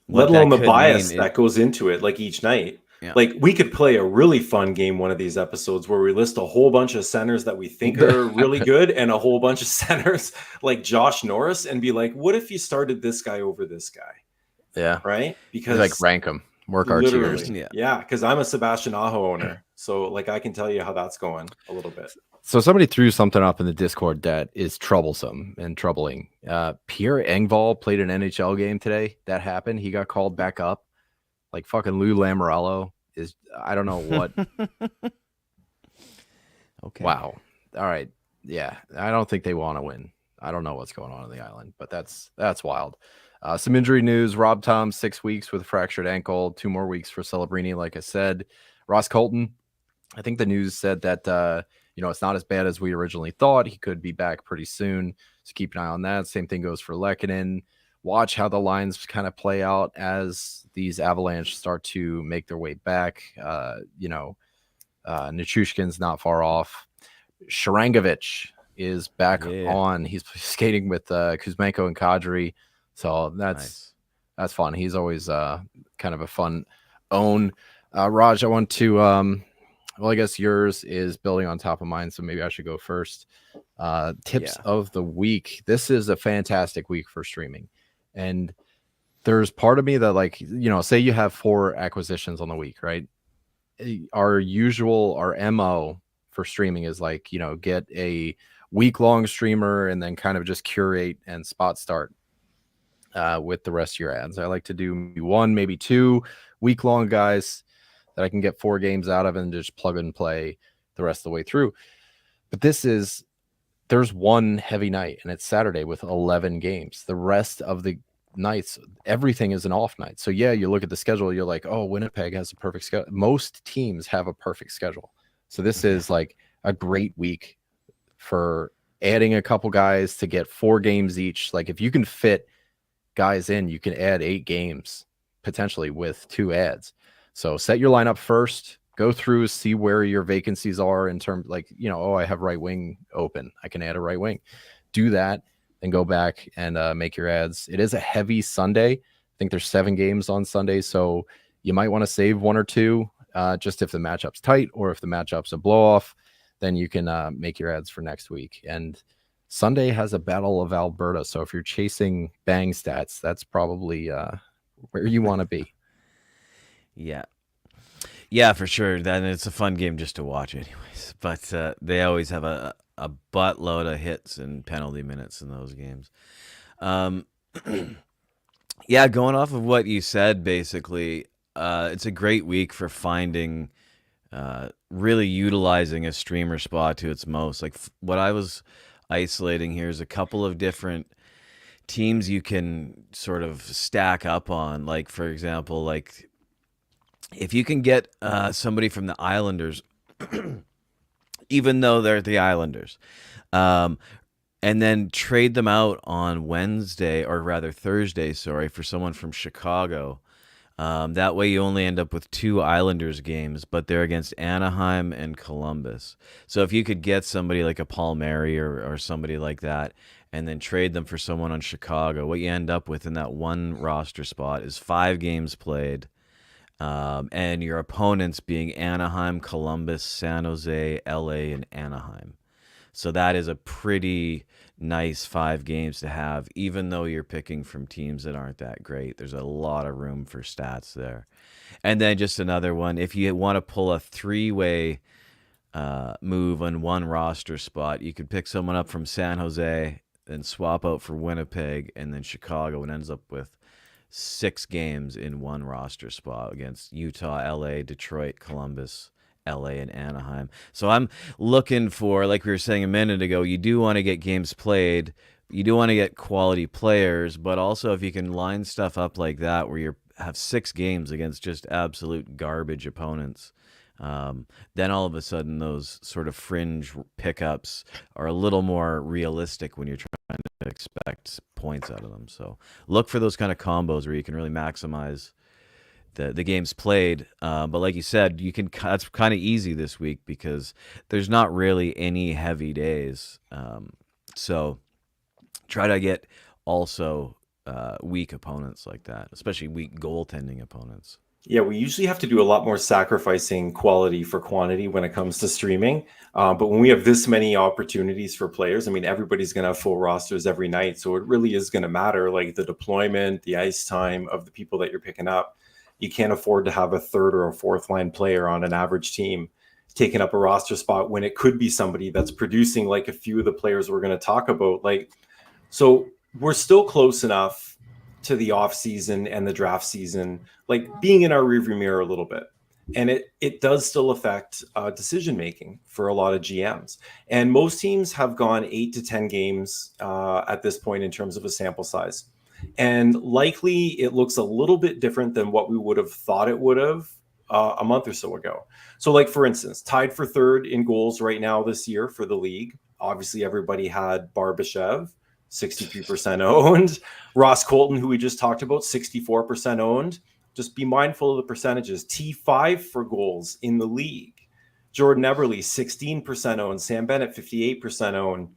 let alone the bias that goes into it, like each night. Yeah. Like we could play a really fun game one of these episodes where we list a whole bunch of centers that we think are really good and a whole bunch of centers like Josh Norris, and be like, what if you started this guy over this guy? Yeah. Right? Because like rank them. Work our tiers. Yeah, because I'm a Sebastian Aho owner. So like I can tell you how that's going a little bit. So somebody threw something up in the Discord that is troublesome and troubling. Pierre Engvall played an NHL game today. That happened. He got called back up. Like fucking Lou Lamoriello is, I don't know what. Okay. Wow. All right. Yeah. I don't think they want to win. I don't know what's going on the island, but that's wild. Some injury news. Rob Tom, 6 weeks with a fractured ankle. 2 more weeks for Celebrini, like I said. Ross Colton, I think the news said that, it's not as bad as we originally thought. He could be back pretty soon. So keep an eye on that. Same thing goes for Lehkonen. Watch how the lines kind of play out as these Avalanche start to make their way back. Nichushkin's not far off. Sharangovich is back on. He's skating with Kuzmenko and Kadri. So that's fun. He's always kind of a fun own. Raj, I want to I guess yours is building on top of mine, so maybe I should go first. Tips of the week. This is a fantastic week for streaming. And there's part of me that say you have 4 acquisitions on the week, right? Our MO for streaming is get a week-long streamer and then kind of just curate and spot start with the rest of your ads. I like to do 1, maybe 2 week-long guys that I can get 4 games out of and just plug and play the rest of the way through. But this is there's one heavy night, and it's Saturday with 11 games. The rest of the nights, everything is an off night. So yeah, you look at the schedule, you're like, oh, Winnipeg has a perfect schedule. Most teams have a perfect schedule. So this is like a great week for adding a couple guys to get 4 games each. Like if you can fit guys in, you can add 8 games potentially with 2 ads. So set your lineup first, go through, see where your vacancies are in terms, like, you know, oh, I have right wing open, I can add a right wing. Do that, then go back and make your ads. It is a heavy Sunday. I think there's 7 games on Sunday, so you might want to save 1 or 2 just if the matchup's tight, or if the matchup's a blow off, then you can make your ads for next week. And Sunday has a Battle of Alberta, so if you're chasing bang stats, that's probably where you want to be. Yeah, for sure. Then it's a fun game just to watch, anyways. But they always have a buttload of hits and penalty minutes in those games. Yeah, going off of what you said, basically, it's a great week for finding, really utilizing a streamer spot to its most. Like what I was isolating here is a couple of different teams you can sort of stack up on. Like, for example, like if you can get somebody from the Islanders, even though they're the Islanders, and then trade them out on Wednesday, or rather Thursday, sorry, for someone from Chicago. That way you only end up with 2 Islanders games, but they're against Anaheim and Columbus. So if you could get somebody like a Palmieri or somebody like that, and then trade them for someone on Chicago, what you end up with in that one roster spot is 5 games played, and your opponents being Anaheim, Columbus, San Jose, LA, and Anaheim. So that is a pretty nice 5 games to have, even though you're picking from teams that aren't that great. There's a lot of room for stats there. And then just another one, if you want to pull a 3-way move on one roster spot, you could pick someone up from San Jose and swap out for Winnipeg and then Chicago, and ends up with 6 games in one roster spot against Utah, LA, Detroit, Columbus, LA, and Anaheim. So I'm looking for, like we were saying a minute ago, you do want to get games played, you do want to get quality players, but also if you can line stuff up like that where you have 6 games against just absolute garbage opponents, then all of a sudden those sort of fringe pickups are a little more realistic when you're trying to expect points out of them. So look for those kind of combos where you can really maximize the games played. But like you said, that's kind of easy this week because there's not really any heavy days. So try to get also weak opponents like that, especially weak goaltending opponents. Yeah, we usually have to do a lot more sacrificing quality for quantity when it comes to streaming. But when we have this many opportunities for players, I mean, everybody's going to have full rosters every night. So it really is going to matter, like the deployment, the ice time of the people that you're picking up. You can't afford to have a 3rd or a 4th line player on an average team taking up a roster spot when it could be somebody that's producing like a few of the players we're going to talk about. Like, so we're still close enough to the off season and the draft season, like being in our rearview mirror a little bit. And it does still affect decision making for a lot of GMs. And most teams have gone 8 to 10 games at this point in terms of a sample size. And likely it looks a little bit different than what we would have thought it would have a month or so ago. So like, for instance, tied for 3rd in goals right now this year for the league. Obviously, everybody had Barbashev, 63% owned. Ross Colton, who we just talked about, 64% owned. Just be mindful of the percentages. T5 for goals in the league. Jordan Eberle, 16% owned. Sam Bennett, 58% owned.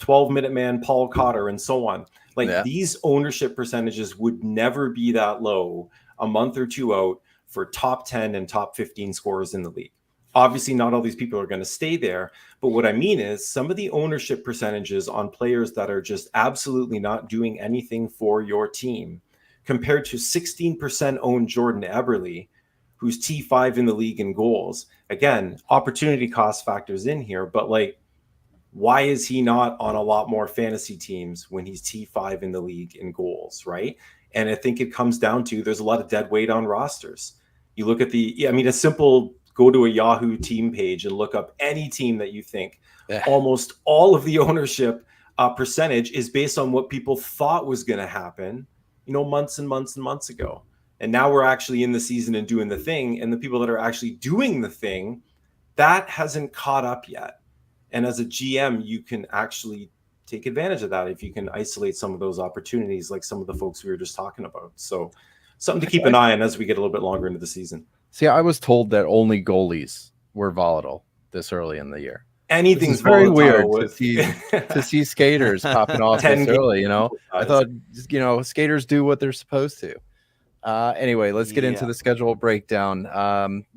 12-minute man Paul Cotter, and so on. Like, these ownership percentages would never be that low a month or 2 out for top 10 and top 15 scorers in the league. Obviously, not all these people are going to stay there. But what I mean is some of the ownership percentages on players that are just absolutely not doing anything for your team, compared to 16% owned Jordan Eberle, who's T5 in the league in goals. Again, opportunity cost factors in here, but like, why is he not on a lot more fantasy teams when he's T5 in the league in goals, right? And I think it comes down to there's a lot of dead weight on rosters. You look at a simple go to a Yahoo team page and look up any team that you think, almost all of the ownership percentage is based on what people thought was going to happen, months and months and months ago. And now we're actually in the season and doing the thing. And the people that are actually doing the thing, that hasn't caught up yet. And as a GM, you can actually take advantage of that if you can isolate some of those opportunities, like some of the folks we were just talking about. So something to keep an eye on as we get a little bit longer into the season. See, I was told that only goalies were volatile this early in the year. Anything's very weird with... to see skaters popping off this early. I thought skaters do what they're supposed to. Anyway, let's get into the schedule breakdown.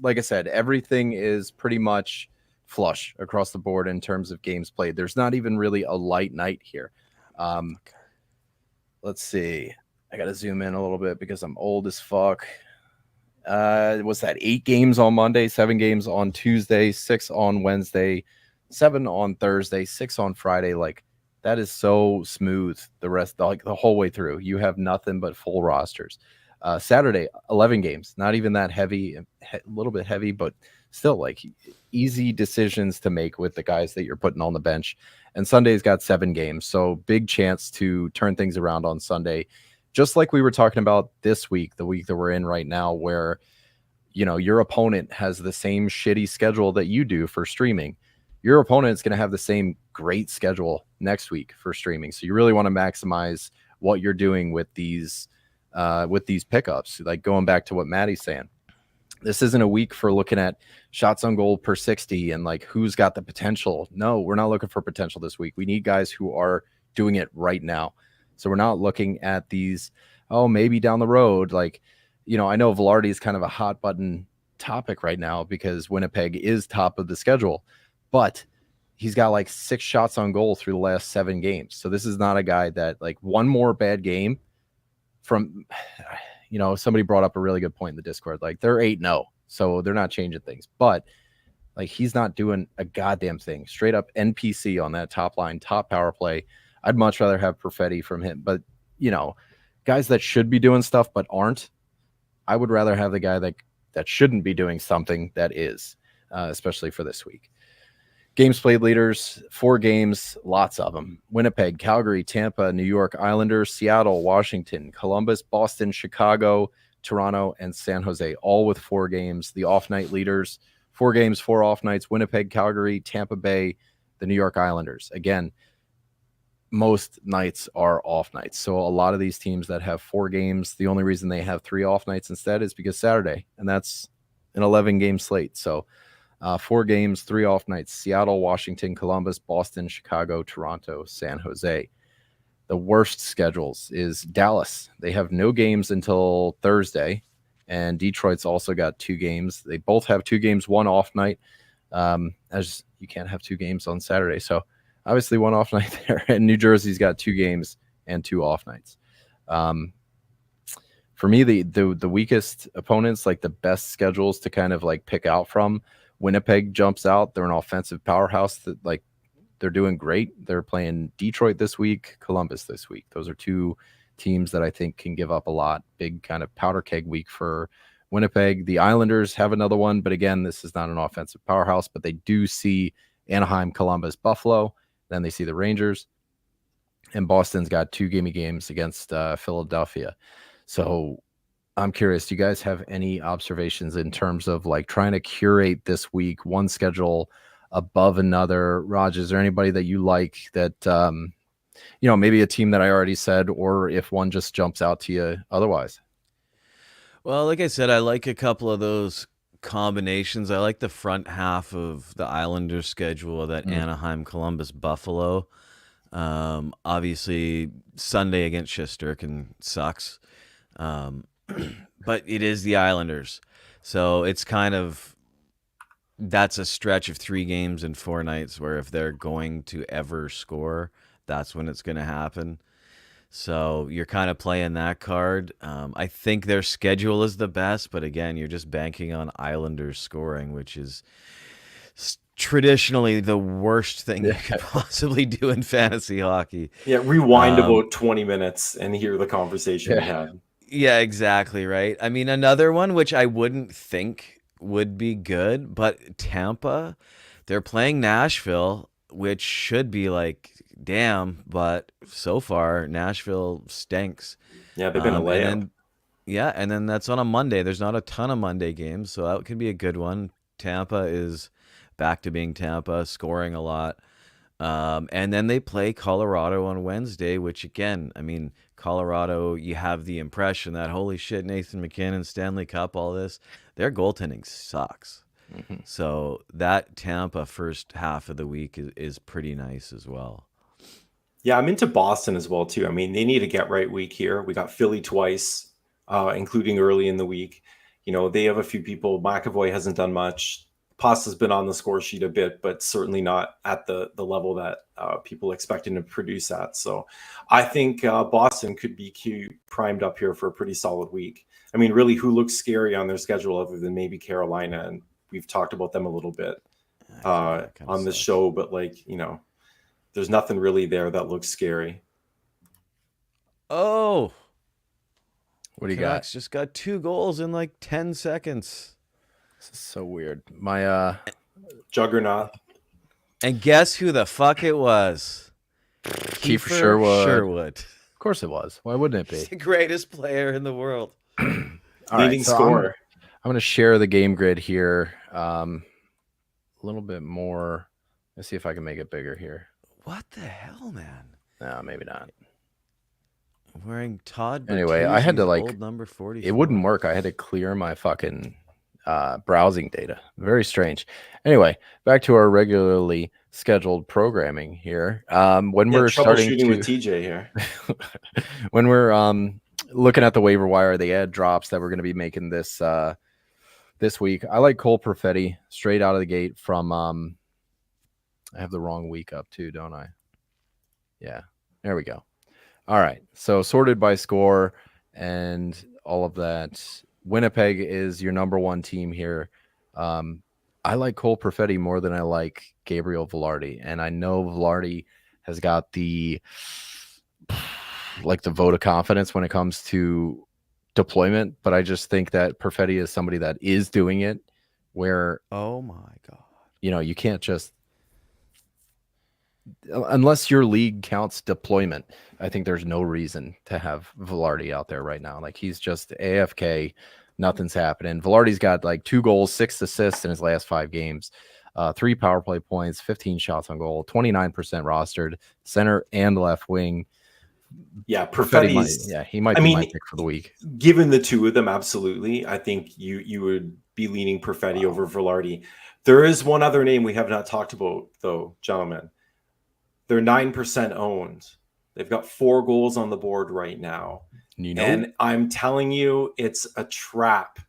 Like I said, everything is pretty much flush across the board in terms of games played. There's not even really a light night here. Let's see. I got to zoom in a little bit because I'm old as fuck. Was that 8 games on Monday, 7 games on Tuesday, 6 on Wednesday, 7 on Thursday, 6 on Friday? Like, that is so smooth the whole way through. You have nothing but full rosters. Saturday, 11 games, not even that heavy, a little bit heavy, but still like easy decisions to make with the guys that you're putting on the bench. And Sunday's got 7 games. So big chance to turn things around on Sunday. Just like we were talking about this week, the week that we're in right now, where, your opponent has the same shitty schedule that you do for streaming. Your opponent's going to have the same great schedule next week for streaming. So you really want to maximize what you're doing with these pickups. Like going back to what Maddie's saying, this isn't a week for looking at shots on goal per 60 and like who's got the potential. No, we're not looking for potential this week. We need guys who are doing it right now. So we're not looking at these, maybe down the road. Like, I know Velarde is kind of a hot button topic right now because Winnipeg is top of the schedule, but he's got like 6 shots on goal through the last 7 games. So this is not a guy that, like, one more bad game from, somebody brought up a really good point in the Discord. Like, they're 8-0, so they're not changing things, but like, he's not doing a goddamn thing. Straight up NPC on that top line, top power play. I'd much rather have Perfetti from him, but guys that should be doing stuff but aren't, I would rather have the guy that shouldn't be doing something that is, especially for this week. Games played leaders, 4 games, lots of them. Winnipeg, Calgary, Tampa, New York Islanders, Seattle, Washington, Columbus, Boston, Chicago, Toronto, and San Jose, all with 4 games. The off-night leaders, 4 games, 4 off-nights, Winnipeg, Calgary, Tampa Bay, the New York Islanders. Again, most nights are off nights. So a lot of these teams that have 4 games, the only reason they have 3 off nights instead is because Saturday, and that's an 11-game slate. So 4 games, 3 off nights: Seattle, Washington, Columbus, Boston, Chicago, Toronto, San Jose. The worst schedules is Dallas. They have no games until Thursday, and Detroit's also got 2 games. They both have 2 games, 1 off night, as you can't have 2 games on Saturday. So obviously 1 off night there. And New Jersey's got 2 games and 2 off nights. For me, the weakest opponents, like the best schedules to kind of like pick out from, Winnipeg jumps out. They're an offensive powerhouse that, like, they're doing great. They're playing Detroit this week, Columbus this week. Those are 2 teams that I think can give up a lot. Big kind of powder keg week for Winnipeg. The Islanders have another one, but again, this is not an offensive powerhouse, but they do see Anaheim, Columbus, Buffalo. Then they see the Rangers, and Boston's got 2 gimme games against Philadelphia. So I'm curious, do you guys have any observations in terms of like trying to curate this week, one schedule above another? Raj, is there anybody that you like that, maybe a team that I already said, or if one just jumps out to you otherwise? Well, like I said, I like a couple of those combinations. I like the front half of the Islanders schedule, that Anaheim, Columbus, Buffalo. Obviously, Sunday against Shesterkin sucks. But it is the Islanders. So it's kind of, that's a stretch of 3 games and 4 nights where if they're going to ever score, that's when it's going to happen. So you're kind of playing that card. I think their schedule is the best, but again, you're just banking on Islanders scoring, which is traditionally the worst thing you could possibly do in fantasy hockey. Yeah, rewind about 20 minutes and hear the conversation we had. Yeah, exactly, right? I mean, another one which I wouldn't think would be good, but Tampa, they're playing Nashville, which should be like, damn, but so far Nashville stinks. Yeah, they've been a layup. And then that's on a Monday. There's not a ton of Monday games, so that could be a good one. Tampa is back to being Tampa, scoring a lot. And then they play Colorado on Wednesday, which again, I mean, Colorado, you have the impression that, holy shit, Nathan McKinnon, Stanley Cup, all this, their goaltending sucks. So that Tampa first half of the week is pretty nice as well. Yeah, I'm into Boston as well, too. I mean, they need a get-right week here. We got Philly twice, including early in the week. You know, they have a few people. McAvoy hasn't done much. Pasta's been on the score sheet a bit, but certainly not at the level that people expect him to produce at. So I think Boston could be primed up here for a pretty solid week. I mean, really, who looks scary on their schedule other than maybe Carolina? And we've talked about them a little bit on the show, but like, you know, there's nothing really there that looks scary. Oh, What do you Canucks got? just got 2 goals in like 10 seconds. This is so weird. My Juggernaut. And guess who the fuck it was? Kiefer Sherwood. Of course it was. Why wouldn't it He's be? the greatest player in the world. All Leading right, so scorer. I'm going to share the game grid here a little bit more. Let's see if I can make it bigger here. What the hell, man? No, maybe not. Wearing Todd. Anyway, I had to, Bertuzzi's like, old number 40. It wouldn't work. I had to clear my fucking browsing data. Very strange. Anyway, back to our regularly scheduled programming here. When we're starting troubleshooting with TJ here. when we're looking at the waiver wire, the ad drops that we're going to be making this week. I like Cole Perfetti straight out of the gate from. I have the wrong week up too, don't I? Yeah, there we go. All right, so sorted by score and all of that. Winnipeg is your number one team here. I like Cole Perfetti more than I like Gabriel Velarde, and I know Velarde has got the vote of confidence when it comes to deployment, but I just think that Perfetti is somebody that is doing it where, oh my God, you know, you can't just, unless your league counts deployment, I think there's no reason to have Velarde out there right now. Like, he's just AFK. Nothing's happening. Velarde's got like 2 goals, 6 assists in his last 5 games, 3 power play points, 15 shots on goal, 29% rostered, center and left wing. Yeah, Perfetti's, he might be my pick for the week. Given the two of them, absolutely. I think you would be leaning Perfetti over Velarde. There is one other name we have not talked about, though, gentlemen. They're 9% owned. They've got 4 goals on the board right now. Nino? And I'm telling you, it's a trap.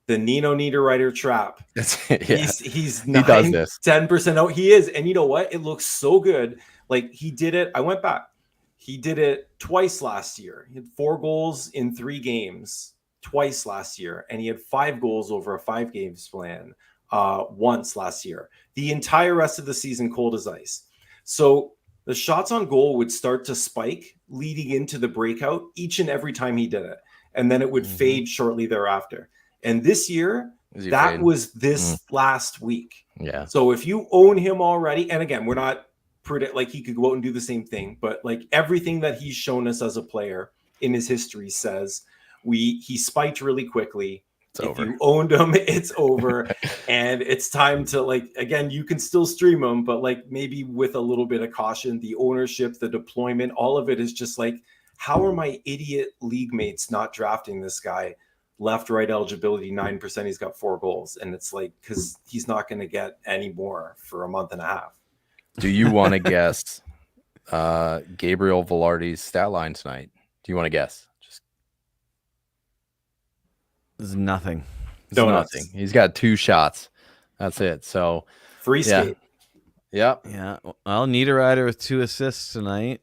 The Nino Niederreiter trap. He's 10% out. He is. And you know what? It looks so good. Like, he did it. I went back. He did it twice last year. He had 4 goals in 3 games twice last year. And he had 5 goals over a 5-game span once last year. The entire rest of the season, cold as ice. So the shots on goal would start to spike leading into the breakout each and every time he did it. And then it would fade shortly thereafter. And this year, that was this last week. Yeah. So if you own him already, and again, we're not like he could go out and do the same thing, but like everything that he's shown us as a player in his history says he spiked really quickly. If you owned him, it's over. And it's time to, like, again, you can still stream him, but like maybe with a little bit of caution. The ownership, the deployment, all of it is just like, how are my idiot league mates not drafting this guy? Left, right eligibility, 9%. He's got 4 goals. And it's like, because he's not going to get any more for a month and a half. Do you want to guess Gabriel Velarde's stat line tonight? Do you want to guess? There's nothing. Nothing. He's got 2 shots. That's it. So free skate. Yep. Yeah. Well, Niederreiter with 2 assists tonight.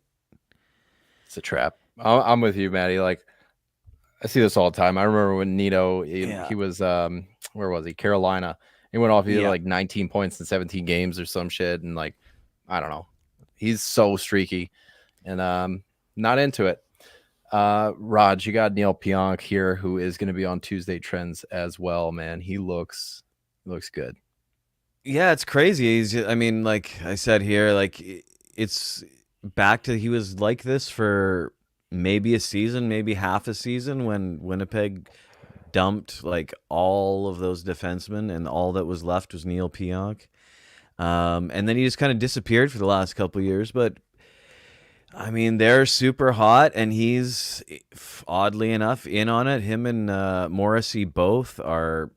It's a trap. I'm with you, Maddie. Like, I see this all the time. I remember when Nito, he was where was he? Carolina. He went off. He had like 19 points in 17 games or some shit, and like, I don't know. He's so streaky, and not into it. Raj, you got Neil Pionk here, who is going to be on Tuesday Trends as well, man. He looks good. Yeah, it's crazy. I mean, like I said here, like it's back to he was like this for maybe a season, maybe half a season when Winnipeg dumped like all of those defensemen and all that was left was Neil Pionk. And then he just kind of disappeared for the last couple of years. But I mean, they're super hot, and he's oddly enough in on it. Him and Morrissey both are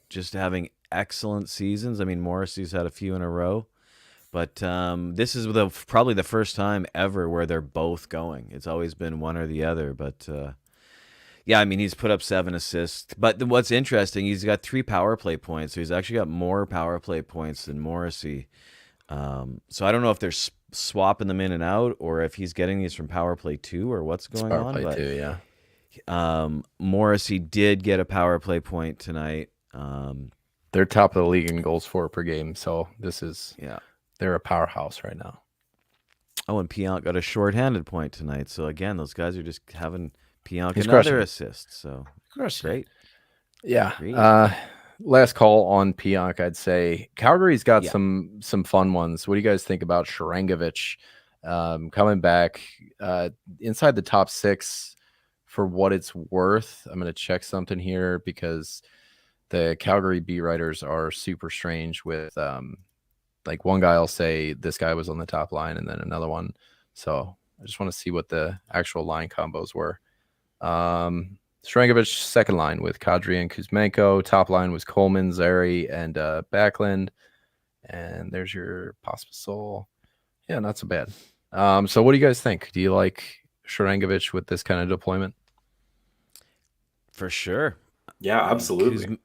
just having excellent seasons. I mean, Morrissey's had a few in a row, but this is probably the first time ever where they're both going. It's always been one or the other, but yeah, I mean, he's put up 7 assists. But what's interesting, he's got 3 power play points, so he's actually got more power play points than Morrissey. So I don't know if they're swapping them in and out, or if he's getting these from power play 2, or what's going Power on. play But too, yeah. Morrissey did get a power play point tonight. They're top of the league in goals for per game, so Yeah. they're a powerhouse right now. Oh, and Pionk got a shorthanded point tonight. So again, those guys are just having Pionk He's another crushing. assist. So great. Yeah. Great. Last call on Pionk, I'd say Calgary's got Yeah. some fun ones. What do you guys think about Sharangovich coming back inside the top 6 for what it's worth? I'm going to check something here because the Calgary beat writers are super strange with like one guy will say this guy was on the top line and then another one. So I just want to see what the actual line combos were. Sharangovich, second line with Kadri and Kuzmenko. Top line was Coleman, Zary, and Backlund. And there's your Pospisil. Yeah, not so bad. So what do you guys think? Do you like Sharangovich with this kind of deployment? For sure. Yeah, absolutely.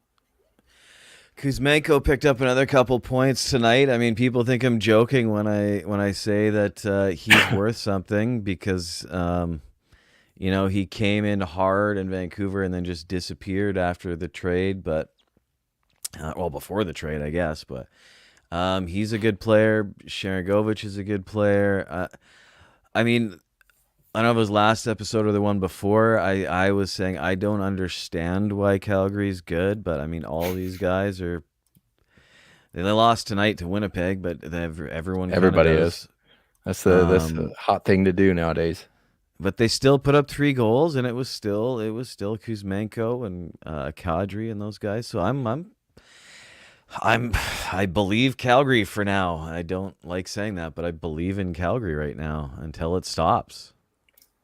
Kuzmenko picked up another couple points tonight. I mean, people think I'm joking when I say that he's worth something because you know, he came in hard in Vancouver and then just disappeared after the trade, but well, before the trade, I guess. But he's a good player. Sharangovich is a good player. I mean, I don't know if it was last episode or the one before. I was saying I don't understand why Calgary's good, but I mean, all these guys are. They lost tonight to Winnipeg, but everybody is. That's the hot thing to do nowadays. But they still put up 3 goals, and it was still Kuzmenko and Kadri and those guys. So I believe Calgary for now. I don't like saying that, but I believe in Calgary right now until it stops.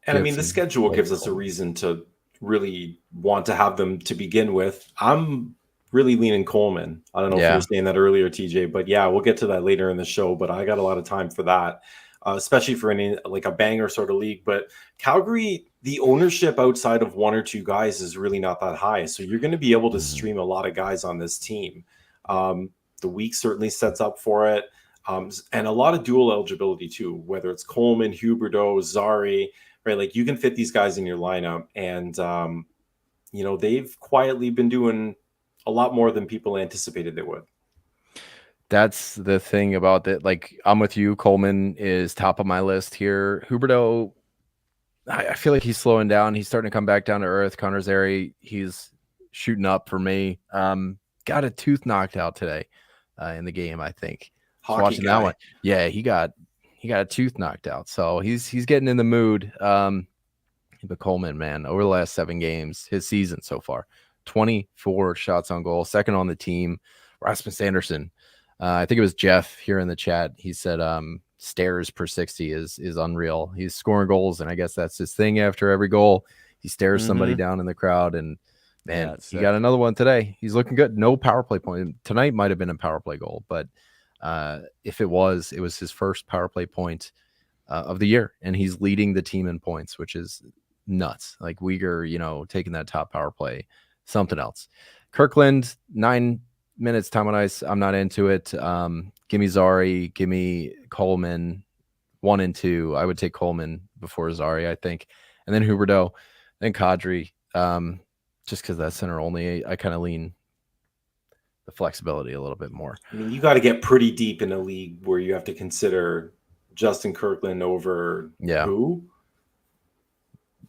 And I mean, the schedule gives us a reason to really want to have them to begin with. I'm really leaning Coleman. I don't know if you were saying that earlier, TJ, but yeah, we'll get to that later in the show. But I got a lot of time for that. Especially for any like a banger sort of league. But Calgary, the ownership outside of 1 or 2 guys is really not that high. So you're going to be able to stream a lot of guys on this team. The week certainly sets up for it. And a lot of dual eligibility too, whether it's Coleman, Huberdeau, Zary, right? Like you can fit these guys in your lineup. And, you know, they've quietly been doing a lot more than people anticipated they would. That's the thing about that. Like, I'm with you. Coleman is top of my list here. Huberdeau, I feel like he's slowing down. He's starting to come back down to earth. Connor Zary, he's shooting up for me. Got a tooth knocked out today in the game, I think. Watching that one. Yeah, he got a tooth knocked out. So he's getting in the mood. But Coleman, man, over the last 7 games, his season so far, 24 shots on goal, second on the team. Rasmus Anderson. I think it was Jeff here in the chat. He said stares per 60 is unreal. He's scoring goals, and I guess that's his thing. After every goal, he stares somebody down in the crowd, and man, he got another one today. He's looking good. No power play point. Tonight might have been a power play goal, but if it was his first power play point of the year, and he's leading the team in points, which is nuts. Like Uyghur, you know, taking that top power play, something else. Kirkland, 9 minutes time on ice. I'm not into it. Give me Zary, give me Coleman, 1 and 2. I would take Coleman before Zary, I think, and then Huberdeau, then Kadri. Just because that's center only, I kind of lean the flexibility a little bit more. I mean, you got to get pretty deep in a league where you have to consider Justin Kirkland over who?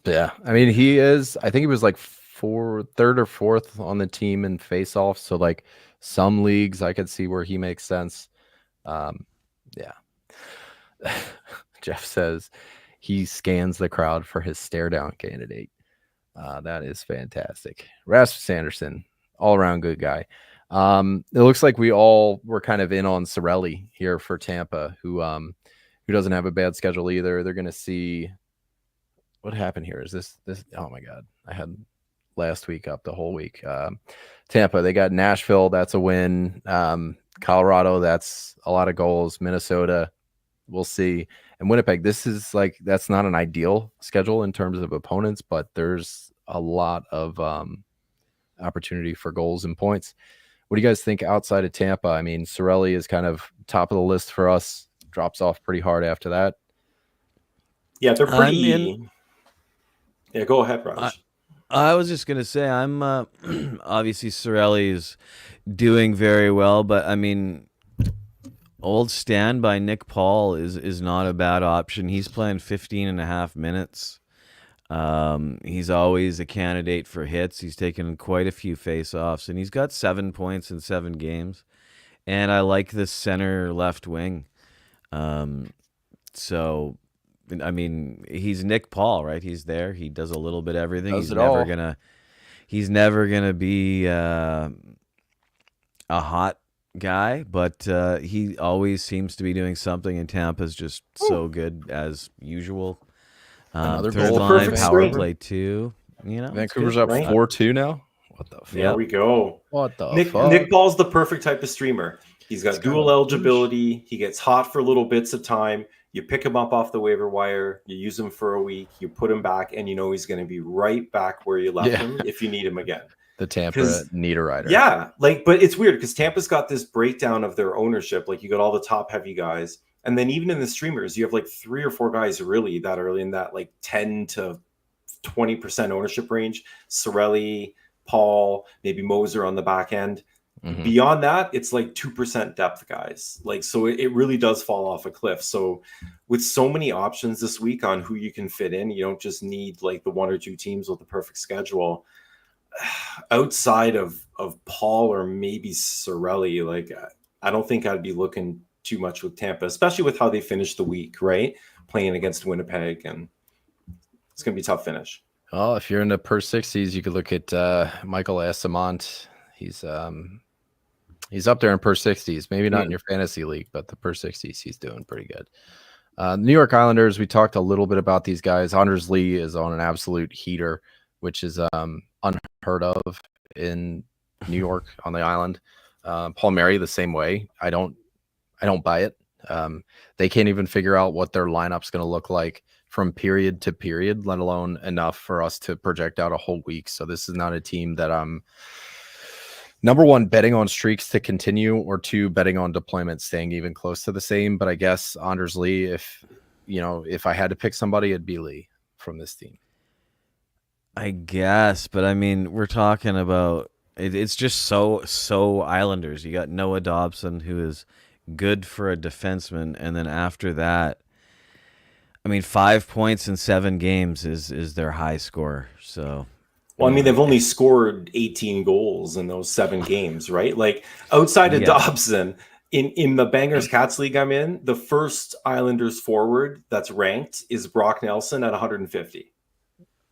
Yeah, I mean, I think he was like third or fourth on the team in face-off. So like Some leagues I could see where he makes sense. Yeah. Jeff says he scans the crowd for his stare down candidate. That is fantastic. Rasmus Sanderson, all around good guy. It looks like we all were kind of in on Cirelli here for Tampa, who doesn't have a bad schedule either. They're going to see what happened here. Is this? Oh my God, I had last week up the whole week. Tampa, they got Nashville. That's a win. Colorado, that's a lot of goals. Minnesota, we'll see. And Winnipeg, this is like, that's not an ideal schedule in terms of opponents, but there's a lot of opportunity for goals and points. What do you guys think outside of Tampa? I mean, Cirelli is kind of top of the list for us, drops off pretty hard after that. Yeah, they're pretty. Yeah, go ahead, Raj. I was just going to say, I'm obviously Cirelli is doing very well, but I mean, old standby Nick Paul is not a bad option. He's playing 15 and a half minutes. He's always a candidate for hits. He's taken quite a few face-offs, and he's got 7 points in 7 games. And I like this center left wing. So, I mean, he's Nick Paul, right? He's there. He does a little bit of everything. He's never gonna be a hot guy, but he always seems to be doing something, and Tampa's just so good as usual. Another third goal. line Perfect power screen. play too. You know, Vancouver's up right? 4-2 now. What the fuck? There we go. What the Nick fuck? Nick Paul's the perfect type of streamer. He's got He's got dual a eligibility. He gets hot for little bits of time. You pick him up off the waiver wire. You use him for a week. You put him back, and you know he's going to be right back where you left him if you need him again. The Tampa need a rider. Yeah, but it's weird because Tampa's got this breakdown of their ownership. Like, you got all the top heavy guys, and then even in the streamers, you have like 3 or 4 guys really that are in that like 10 to 20% ownership range. Cirelli, Paul, maybe Moser on the back end. Mhm. Beyond that, it's like 2% depth guys. Like, so it really does fall off a cliff. So with so many options this week on who you can fit in, you don't just need like the 1 or 2 teams with the perfect schedule. Outside of Paul or maybe Cirelli, like, I don't think I'd be looking too much with Tampa, especially with how they finished the week, right? Playing against Winnipeg, and it's going to be a tough finish. Oh, if you're in the per 60s, you could look at Michael Assamont. He's up there in per 60s. Maybe not in your fantasy league, but the per 60s, he's doing pretty good. New York Islanders, we talked a little bit about these guys. Anders Lee is on an absolute heater, which is unheard of in New York on the island. Paul Mary the same way. I don't buy it. They can't even figure out what their lineup's going to look like from period to period, let alone enough for us to project out a whole week. So this is not a team that I'm, number one, betting on streaks to continue, or 2, betting on deployment staying even close to the same. But I guess Anders Lee, if I had to pick somebody, it'd be Lee from this team. I guess, but I mean, we're talking about it's just so Islanders. You got Noah Dobson, who is good for a defenseman, and then after that, I mean, 5 points in 7 games is their high score. So, well, I mean, they've only scored 18 goals in those 7 games, right? Like, outside of Dobson, in the Bangers Cats League I'm in, the first Islanders forward that's ranked is Brock Nelson at 150.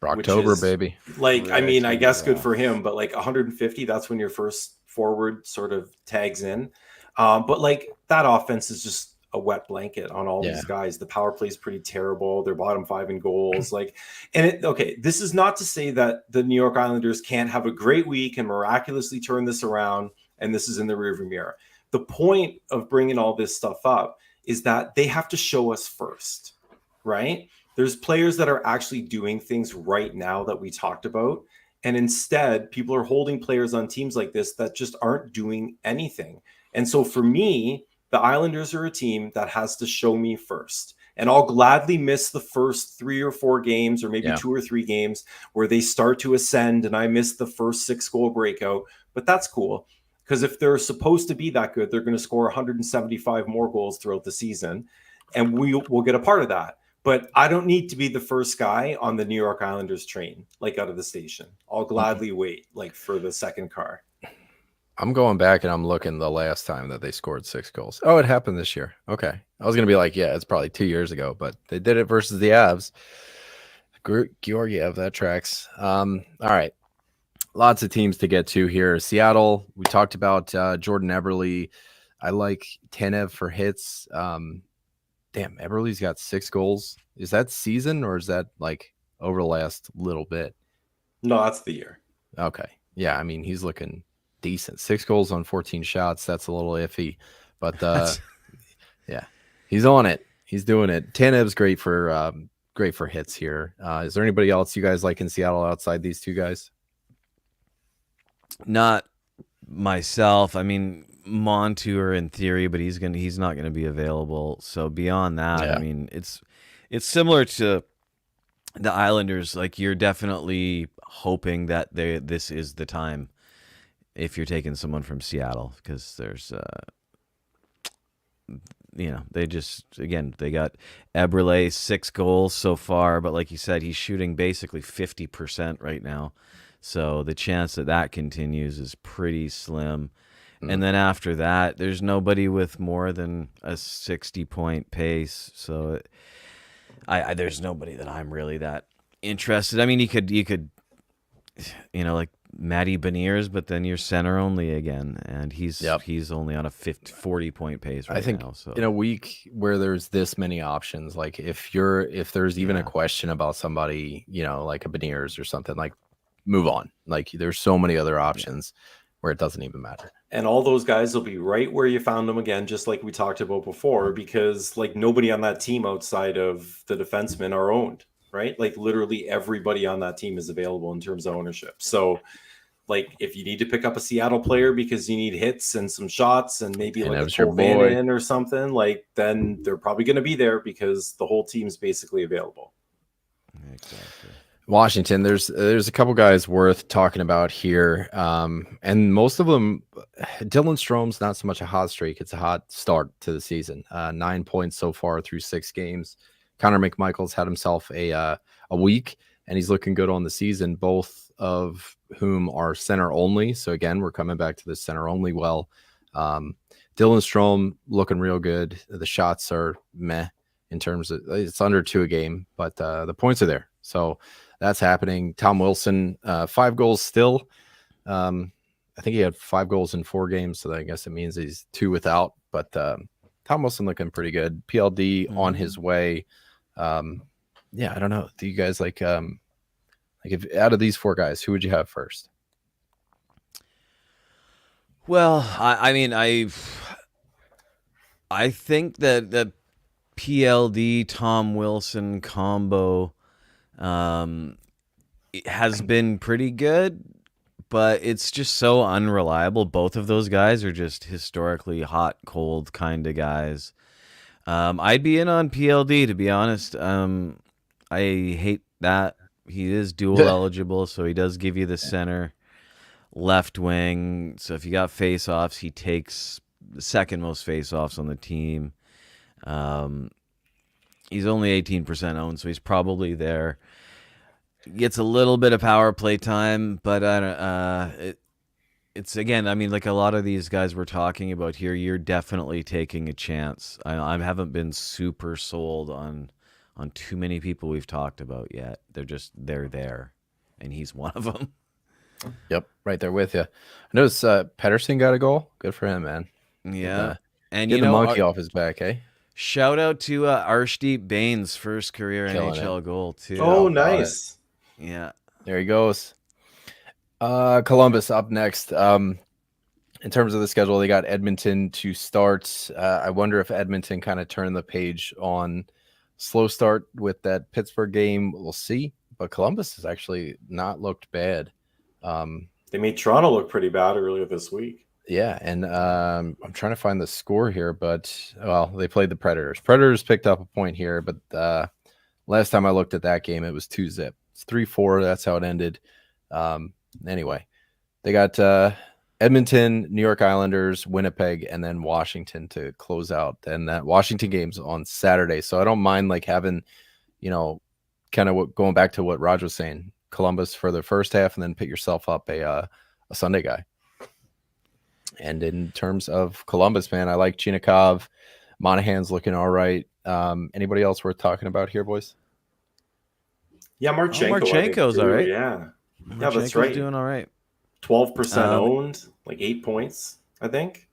October, baby. Like, I mean, I guess good for him, but like 150, that's when your first forward sort of tags in. But like, that offense is just a wet blanket on all these guys. The power play is pretty terrible. They're bottom 5 in goals. Like, and this is not to say that the New York Islanders can't have a great week and miraculously turn this around, and this is in the rearview mirror. The point of bringing all this stuff up is that they have to show us first, right? There's players that are actually doing things right now that we talked about. And instead, people are holding players on teams like this that just aren't doing anything. And so for me, the Islanders are a team that has to show me first. And I'll gladly miss the first 3 or 4 games, or maybe 2 or 3 games where they start to ascend and I miss the first 6-goal breakout. But that's cool, because if they're supposed to be that good, they're going to score 175 more goals throughout the season. And we'll get a part of that. But I don't need to be the first guy on the New York Islanders train, like out of the station. I'll gladly wait, like, for the second car. I'm going back and I'm looking the last time that they scored 6 goals. Oh, it happened this year. Okay. I was going to be like, yeah, it's probably 2 years ago, but they did it versus the Avs. Georgiev, that tracks. All right. Lots of teams to get to here. Seattle, we talked about Jordan Eberle. I like Tanev for hits. Damn, Eberle's got 6 goals. Is that season or is that like over the last little bit? No, that's the year. Okay. Yeah, I mean, he's looking decent. 6 goals on 14 shots. That's a little iffy. But yeah, he's on it. He's doing it. Tanev's great for hits here. Is there anybody else you guys like in Seattle outside these two guys? Not myself. I mean, Montour in theory, but he's not gonna be available. So beyond that, Yeah. I mean, it's similar to the Islanders. Like, you're definitely hoping that this is the time if you're taking someone from Seattle, because there's they got Eberle, 6 goals so far, but like you said, he's shooting basically 50% right now. So the chance that continues is pretty slim. And then after that, there's nobody with more than a 60-point pace. So there's nobody that I'm really that interested. I mean, you could like Matty Beniers, but then you're center only again, and he's only on a 40-point pace right now. I think so. In a week where there's this many options, like if there's even a question about somebody, like a Beniers or something, like move on. Like there's so many other options where it doesn't even matter. And all those guys will be right where you found them again, just like we talked about before, because like nobody on that team outside of the defensemen are owned, right? Like literally everybody on that team is available in terms of ownership. So like if you need to pick up a Seattle player because you need hits and some shots and maybe like a Cole Van or something, like then they're probably going to be there because the whole team's basically available. Exactly. Washington, there's a couple guys worth talking about here, and most of them, Dylan Strome's not so much a hot streak; it's a hot start to the season. 9 points so far through 6 games. Connor McMichael's had himself a week, and he's looking good on the season. Both of whom are center only. So again, we're coming back to the center only. Well, Dylan Strome looking real good. The shots are meh in terms of it's under 2 a game, but the points are there. So that's happening. Tom Wilson, 5 goals still. I think he had 5 goals in 4 games, so I guess it means he's 2 without. But Tom Wilson looking pretty good. PLD on his way. I don't know. Do you guys like if out of these 4 guys, who would you have first? Well, I mean, I think that the PLD Tom Wilson combo it has been pretty good, but it's just so unreliable. Both of those guys are just historically hot, cold kind of guys. I'd be in on PLD, to be honest. I hate that he is dual eligible, so he does give you the center left wing. So if you got face-offs, he takes the second most face-offs on the team. He's only 18% owned, so he's probably there. Gets a little bit of power play time, but it's again, I mean, like a lot of these guys we're talking about here, you're definitely taking a chance. I haven't been super sold on too many people we've talked about yet. They're there, and he's one of them. Yep, right there with you. I noticed Pedersen got a goal. Good for him, man. Yeah, and get the monkey off his back, eh? Shout out to Arshdeep Bain's first career NHL goal too. Oh, nice. Yeah, there he goes. Columbus up next. In terms of the schedule, they got Edmonton to start. I wonder if Edmonton kind of turned the page on slow start with that Pittsburgh game. We'll see. But Columbus has actually not looked bad. They made Toronto look pretty bad earlier this week. Yeah, and I'm trying to find the score here, but they played the Predators. Predators picked up a point here, but last time I looked at that game, it was 2-0. It's 3-4. That's how it ended. Anyway, they got Edmonton, New York Islanders, Winnipeg, and then Washington to close out. And that Washington game's on Saturday, so I don't mind like having, kind of going back to what Raj was saying, Columbus for the first half, and then pick yourself up a Sunday guy. And in terms of Columbus, man, I like Chinikov. Monahan's looking all right. Anybody else worth talking about here, boys? Yeah, Marchenko. I think, Marchenko's all too. right. Yeah, that's Marchenko's right. doing all right. 12% owned, like 8 points, I think.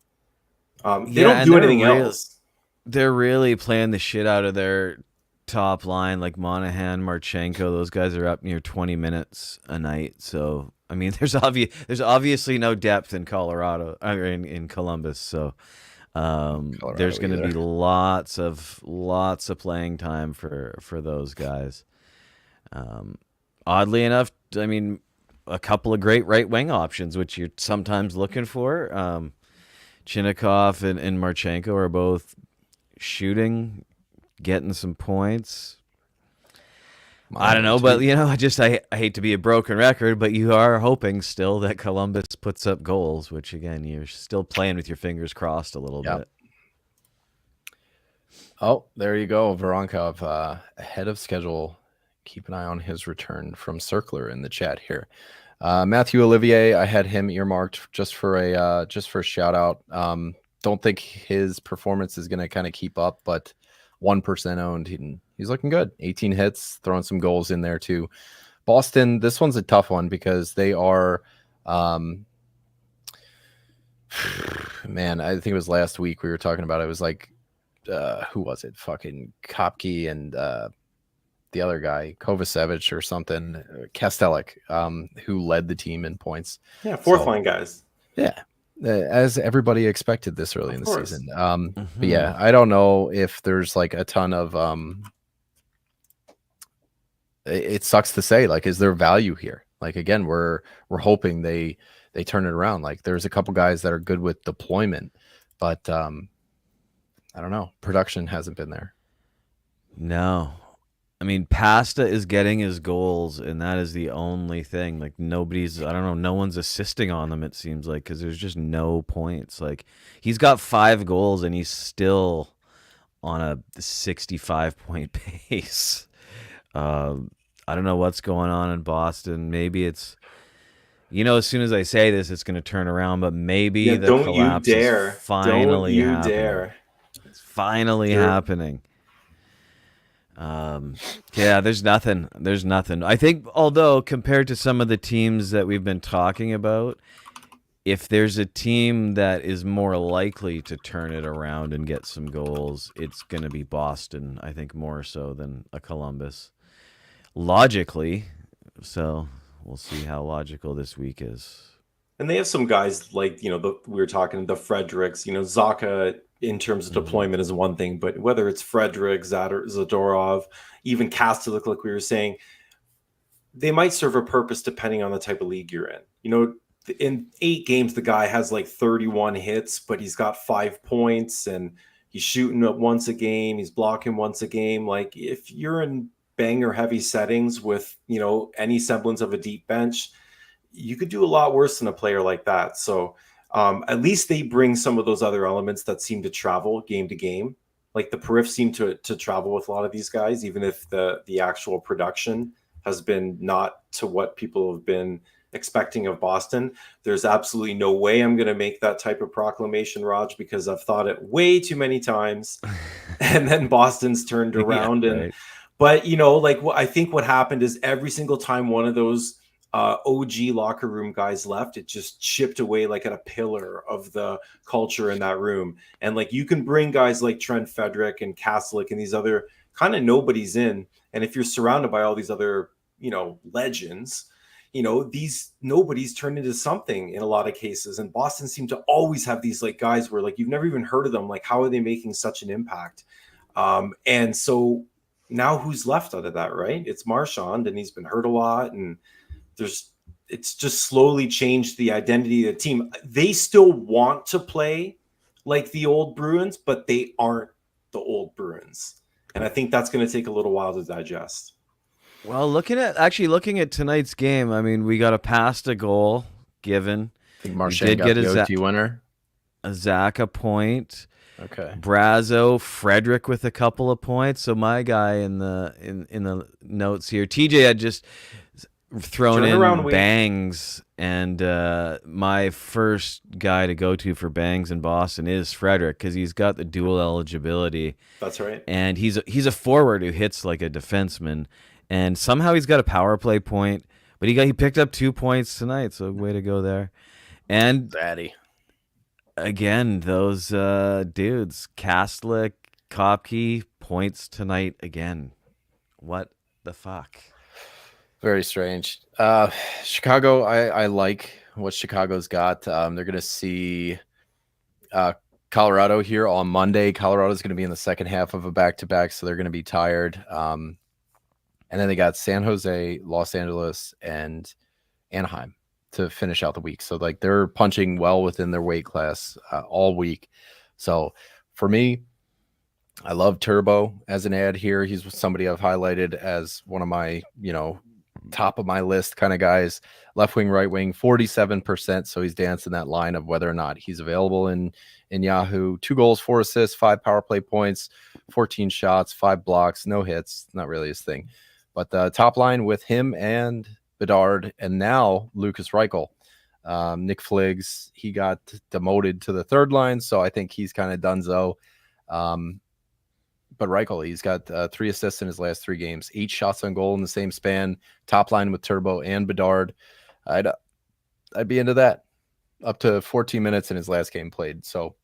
They Yeah, don't and do they're anything else. They're really playing the shit out of their top line, like Monahan, Marchenko. Those guys are up near 20 minutes a night. So I mean, there's obviously no depth in Colorado or in Columbus. So there's going to be lots of playing time for those guys. Oddly enough, I mean, a couple of great right wing options, which you're sometimes looking for. Chinikov and Marchenko are both shooting, getting some points. I don't know, but I hate to be a broken record, but you are hoping still that Columbus puts up goals, which again, you're still playing with your fingers crossed a little bit. Oh, there you go. Voronkov ahead of schedule. Keep an eye on his return from Circler in the chat here. Matthew Olivier, I had him earmarked just for a shout out. Don't think his performance is going to kind of keep up, but 1% owned. He's looking good. 18 hits, throwing some goals in there too. Boston, this one's a tough one because they are, man, I think it was last week we were talking about it. It was like, who was it? Fucking Kopke and the other guy, Kovacevic or something, Kastelik, who led the team in points. Yeah, fourth line guys. Yeah, as everybody expected this early in the season. But yeah, I don't know if there's like a ton of. It sucks to say, like, is there value here? Like, again, we're hoping they turn it around. Like, there's a couple guys that are good with deployment, but I don't know. Production hasn't been there. No. I mean, Pasta is getting his goals, and that is the only thing. Like, no one's assisting on them, it seems like, because there's just no points. Like, he's got 5 goals, and he's still on a 65-point pace. I don't know what's going on in Boston. Maybe it's, as soon as I say this, it's going to turn around, but maybe the collapse is finally happening. It's finally happening. There's nothing. I think, although compared to some of the teams that we've been talking about, if there's a team that is more likely to turn it around and get some goals, it's going to be Boston, I think, more so than a Columbus. Logically, so we'll see how logical this week is. And they have some guys like, we were talking, the Fredericks, Zaka in terms of deployment is one thing, but whether it's Frederick, Zadorov, even Kastelik, like we were saying, they might serve a purpose depending on the type of league you're in. In 8 games, the guy has like 31 hits, but he's got 5 points and he's shooting up once a game. He's blocking once a game. Like, if you're in banger heavy settings with, any semblance of a deep bench, you could do a lot worse than a player like that. So at least they bring some of those other elements that seem to travel game to game. Like the Perif seem to travel with a lot of these guys, even if the actual production has been not to what people have been expecting of Boston. There's absolutely no way I'm going to make that type of proclamation, Raj, because I've thought it way too many times. And then Boston's turned around. But, I think what happened is every single time one of those OG locker room guys left, it just chipped away like at a pillar of the culture in that room. And like, you can bring guys like Trent Frederick and Kastelik and these other kind of nobodies in. And if you're surrounded by all these other, legends, these nobodies turn into something in a lot of cases. And Boston seemed to always have these like guys where like, you've never even heard of them. Like, how are they making such an impact? And so now who's left out of that, right? It's Marchand, and he's been hurt a lot. And it's just slowly changed the identity of the team. They still want to play like the old Bruins, but they aren't the old Bruins. And I think that's going to take a little while to digest. Well, looking at tonight's game, I mean, we got a Pasta goal given. I think Marchand got the OT winner. A Zach a point. Okay. Brazo, Frederick with a couple of points. So my guy in the notes here, TJ had just thrown Turnaround in week. Bangs, and my first guy to go to for Bangs in Boston is Frederick, because he's got the dual eligibility, That's right. and he's a forward who hits like a defenseman, and somehow he's got a power play point, but he picked up 2 points tonight, so way to go there. And Daddy. again, those dudes, Kastlik, Kopke, points tonight again. What the fuck? Very strange. Chicago, I like what Chicago's got. They're going to see Colorado here on Monday. Colorado's going to be in the second half of a back-to-back, so they're going to be tired. And then they got San Jose, Los Angeles, and Anaheim to finish out the week. So like they're punching well within their weight class all week. So for me, I love Turbo as an ad here. He's somebody I've highlighted as one of my, top of my list kind of guys. Left wing, right wing, 47%. So he's dancing that line of whether or not he's available in Yahoo. 2 goals, 4 assists, 5 power play points, 14 shots, 5 blocks, no hits. Not really his thing. But the top line with him and Bedard, and now Lucas Reichel. Nick Fliggs, he got demoted to the third line, so I think he's kind of donezo. But Reichel, he's got 3 assists in his last 3 games, 8 shots on goal in the same span. Top line with Turbo and Bedard. I'd be into that. Up to 14 minutes in his last game played. So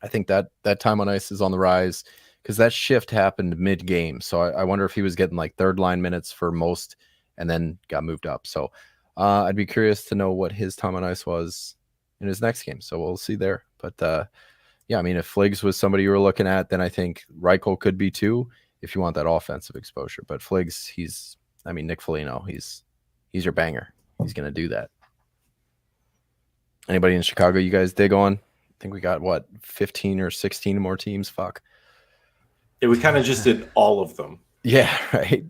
I think that time on ice is on the rise, because that shift happened mid-game. So I wonder if he was getting like third line minutes for most and then got moved up. So I'd be curious to know what his time on ice was in his next game. So we'll see there. But yeah, I mean, if Fliggs was somebody you were looking at, then I think Reichel could be too, if you want that offensive exposure. But Fliggs, Nick Foligno, he's your banger. He's going to do that. Anybody in Chicago you guys dig on? I think we got, 15 or 16 more teams? Fuck. Yeah, we kind of just did all of them. Yeah, right.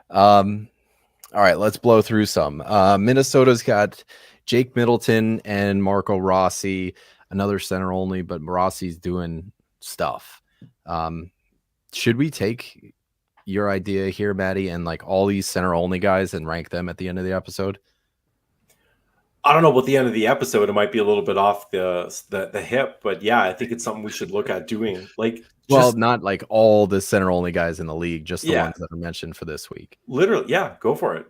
All right, let's blow through some. Minnesota's got Jake Middleton and Marco Rossi, another center only, but Rossi's doing stuff. Should we take your idea here, Maddie, and like all these center only guys and rank them at the end of the episode? I don't know about the end of the episode. It might be a little bit off the hip, but yeah, I think it's something we should look at doing. Not like all the center only guys in the league, just the ones that are mentioned for this week. Literally, yeah, go for it.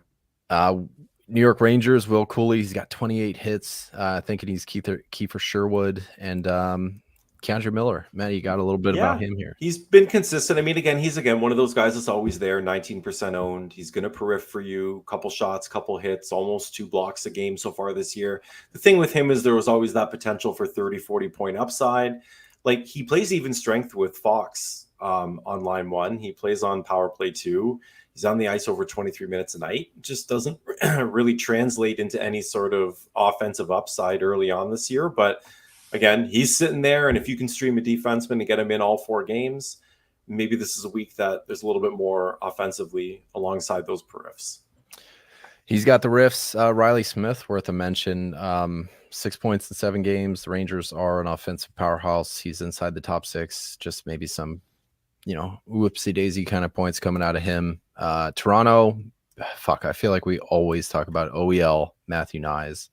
New York Rangers, Will Cooley, he's got 28 hits. Thinking he's Kiefer Sherwood and Keandre Miller. Matt, you got a little bit about him here. He's been consistent. I mean, he's one of those guys that's always there, 19% owned. He's going to periff for you, couple shots, couple hits, almost 2 blocks a game so far this year. The thing with him is there was always that potential for 30, 40 point upside. Like, he plays even strength with Fox on line 1. He plays on power play 2. He's on the ice over 23 minutes a night. It just doesn't really translate into any sort of offensive upside early on this year. But again, he's sitting there, and if you can stream a defenseman and get him in all 4 games, maybe this is a week that there's a little bit more offensively alongside those periffs. He's got the riffs. Riley Smith, worth a mention. 6 points in 7 games. The Rangers are an offensive powerhouse. He's inside the top 6. Just maybe some, whoopsie daisy kind of points coming out of him. Toronto, I feel like we always talk about OEL, Matthew Nyes.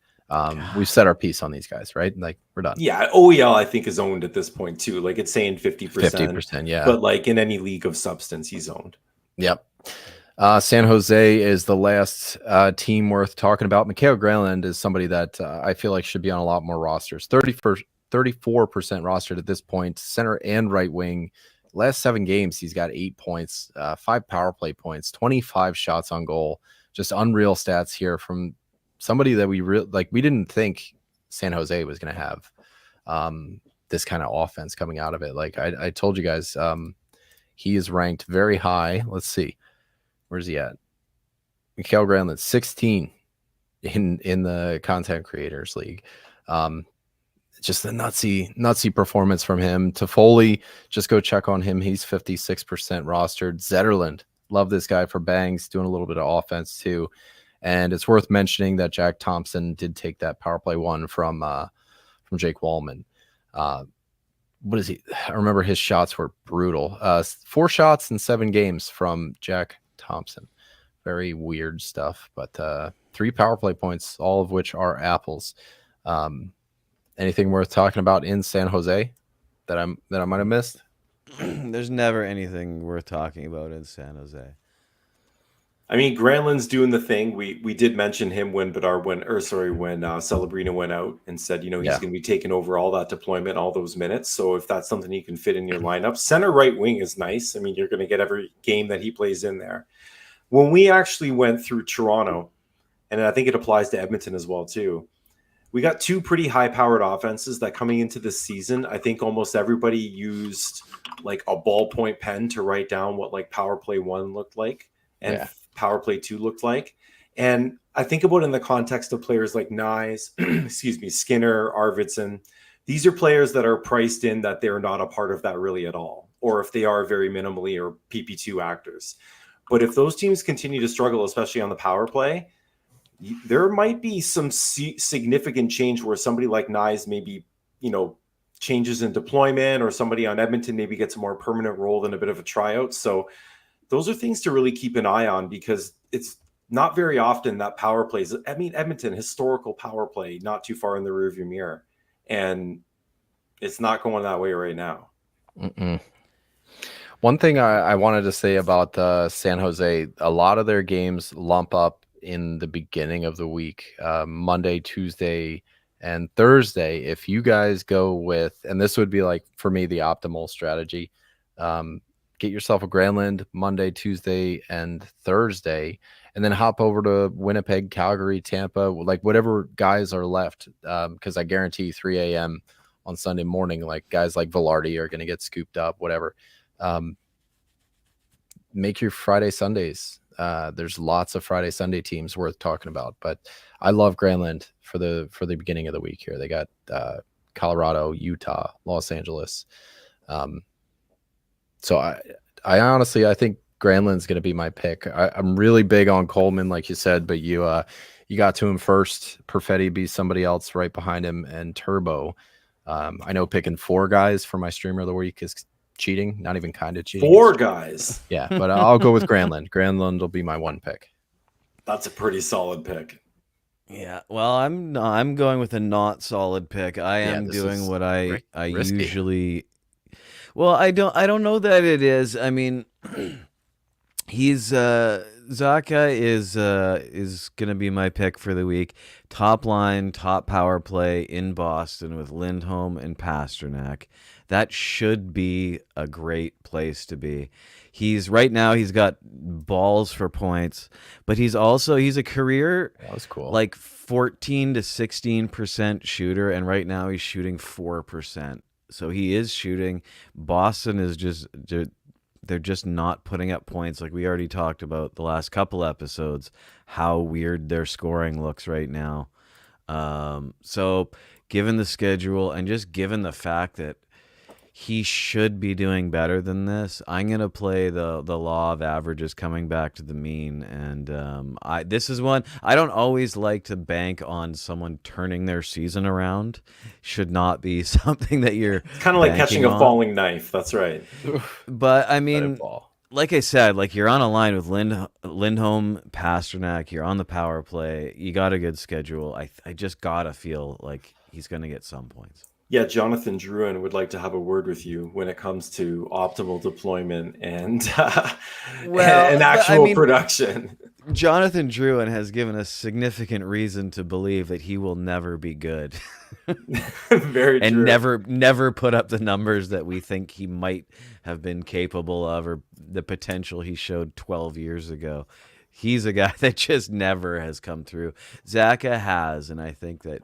We've set our piece on these guys, right? Like, we're done. Yeah, OEL I think is owned at this point too. Like, it's saying 50%. 50%, yeah. But like in any league of substance, he's owned. Yep. San Jose is the last team worth talking about. Mikhail Granlund is somebody that I feel like should be on a lot more rosters. 34% rostered at this point, center and right wing. Last 7 games, he's got 8 points, 5 power play points, 25 shots on goal. Just unreal stats here from somebody that we didn't think San Jose was going to have this kind of offense coming out of it. Like I told you guys, he is ranked very high. Let's see. Where's he at? Mikhail Granlund, 16 in the Content Creators League. Just a nutsy performance from him. Toffoli, just go check on him. He's 56% rostered. Zetterlund, love this guy for Bangs, doing a little bit of offense too. And it's worth mentioning that Jack Thompson did take that power play 1 from Jake Wallman. What is he? I remember his shots were brutal. 4 shots in 7 games from Jack Thompson. very weird stuff. But 3 power play points, all of which are apples. Anything worth talking about in San Jose that I might have missed? There's never anything worth talking about in San Jose. I mean, Granlund's doing the thing. We did mention him when Celebrino went out and said, he's going to be taking over all that deployment, all those minutes. So if that's something you can fit in your lineup, center right wing is nice. I mean, you're going to get every game that he plays in there. When we actually went through Toronto, and I think it applies to Edmonton as well too, we got 2 pretty high-powered offenses that coming into this season, I think almost everybody used like a ballpoint pen to write down what like power play 1 looked like and power play 2 looked like. And I think about it in the context of players like Nyes, Skinner, Arvidsson. These are players that are priced in that they're not a part of that really at all, or if they are very minimally or PP2 actors. But if those teams continue to struggle, especially on the power play, there might be some significant change where somebody like Nyes maybe, changes in deployment, or somebody on Edmonton maybe gets a more permanent role than a bit of a tryout. So those are things to really keep an eye on, because it's not very often that power plays. I mean, Edmonton, historical power play, not too far in the rearview mirror. And it's not going that way right now. Mm-mm. One thing I wanted to say about San Jose, a lot of their games lump up in the beginning of the week, Monday, Tuesday, and Thursday. If you guys go with, and this would be like for me the optimal strategy, get yourself a Granlund Monday, Tuesday, and Thursday, and then hop over to Winnipeg, Calgary, Tampa, like whatever guys are left, because I guarantee 3 a.m. on Sunday morning, like guys like Velarde are going to get scooped up, whatever. Make your Friday, Sundays. There's lots of Friday, Sunday teams worth talking about, but I love Granlund for the beginning of the week here. They got Colorado, Utah, Los Angeles. So I honestly, I think Granlund's going to be my pick. I'm really big on Coleman, like you said, but you got to him first. Perfetti be somebody else right behind him, and Turbo. I know picking 4 guys for my streamer of the week is cheating, not even kind of cheating. 4 guys. Yeah, but I'll go with Granlund. Granlund will be my 1 pick. That's a pretty solid pick. Yeah, well, I'm going with a not solid pick. I am doing what I usually. Well, I don't know that it is. I mean, he's Zacha is gonna be my pick for the week. Top line, top power play in Boston with Lindholm and Pasternak. That should be a great place to be. He's got balls for points, but he's a career like 14 to 16% shooter, and right now he's shooting 4%. So he is shooting. Boston is they're just not putting up points. Like we already talked about the last couple episodes, how weird their scoring looks right now. So given the schedule and just given the fact that he should be doing better than this, I'm going to play the law of averages coming back to the mean. And this is one, I don't always like to bank on someone turning their season around. Should not be something that you're It's kind of like catching a falling knife. That's right. But I mean, like I said, like you're on a line with Lindholm, Pasternak, you're on the power play, you got a good schedule. I just got to feel like he's going to get some points. Yeah, Jonathan Drouin would like to have a word with you when it comes to optimal deployment and actual production. Jonathan Drouin has given us significant reason to believe that he will never be good. Very true. And never put up the numbers that we think he might have been capable of, or the potential he showed 12 years ago. He's a guy that just never has come through. Zacha has, and I think that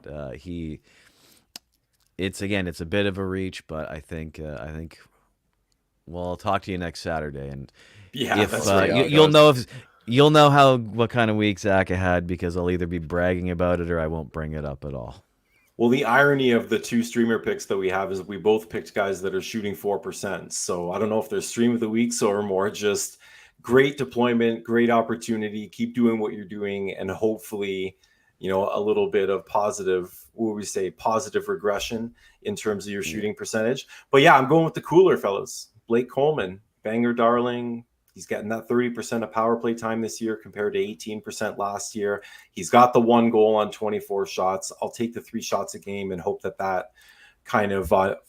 it's a bit of a reach, but I think well, I'll talk to you next Saturday, and you'll know what kind of week Zacha had, because I'll either be bragging about it or I won't bring it up at all. Well, the irony of the 2 streamer picks that we have is we both picked guys that are shooting 4%. So I don't know if they're stream of the weeks or more just great deployment, great opportunity. Keep doing what you're doing, and hopefully, a little bit of positive regression in terms of your shooting percentage. But yeah, I'm going with the cooler fellas. Blake Coleman, banger darling, He's getting that 30% of power play time this year compared to 18% last year. He's got the 1 goal on 24 shots. I'll take the 3 shots a game and hope that kind of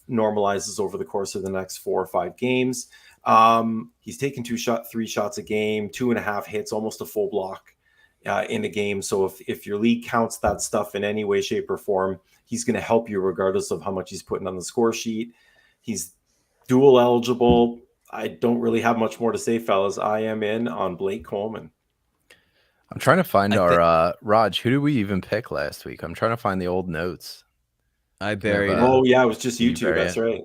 normalizes over the course of the next 4 or 5 games. He's taking 3 shots a game, 2.5 hits, almost a full block in a game. So if your league counts that stuff in any way, shape, or form, he's going to help you regardless of how much he's putting on the score sheet. He's dual eligible. I don't really have much more to say, fellas. I am in on Blake Coleman. I'm trying to find our Raj. Who did we even pick last week? I'm trying to find the old notes. I buried it. Oh yeah, it was just you two. That's right.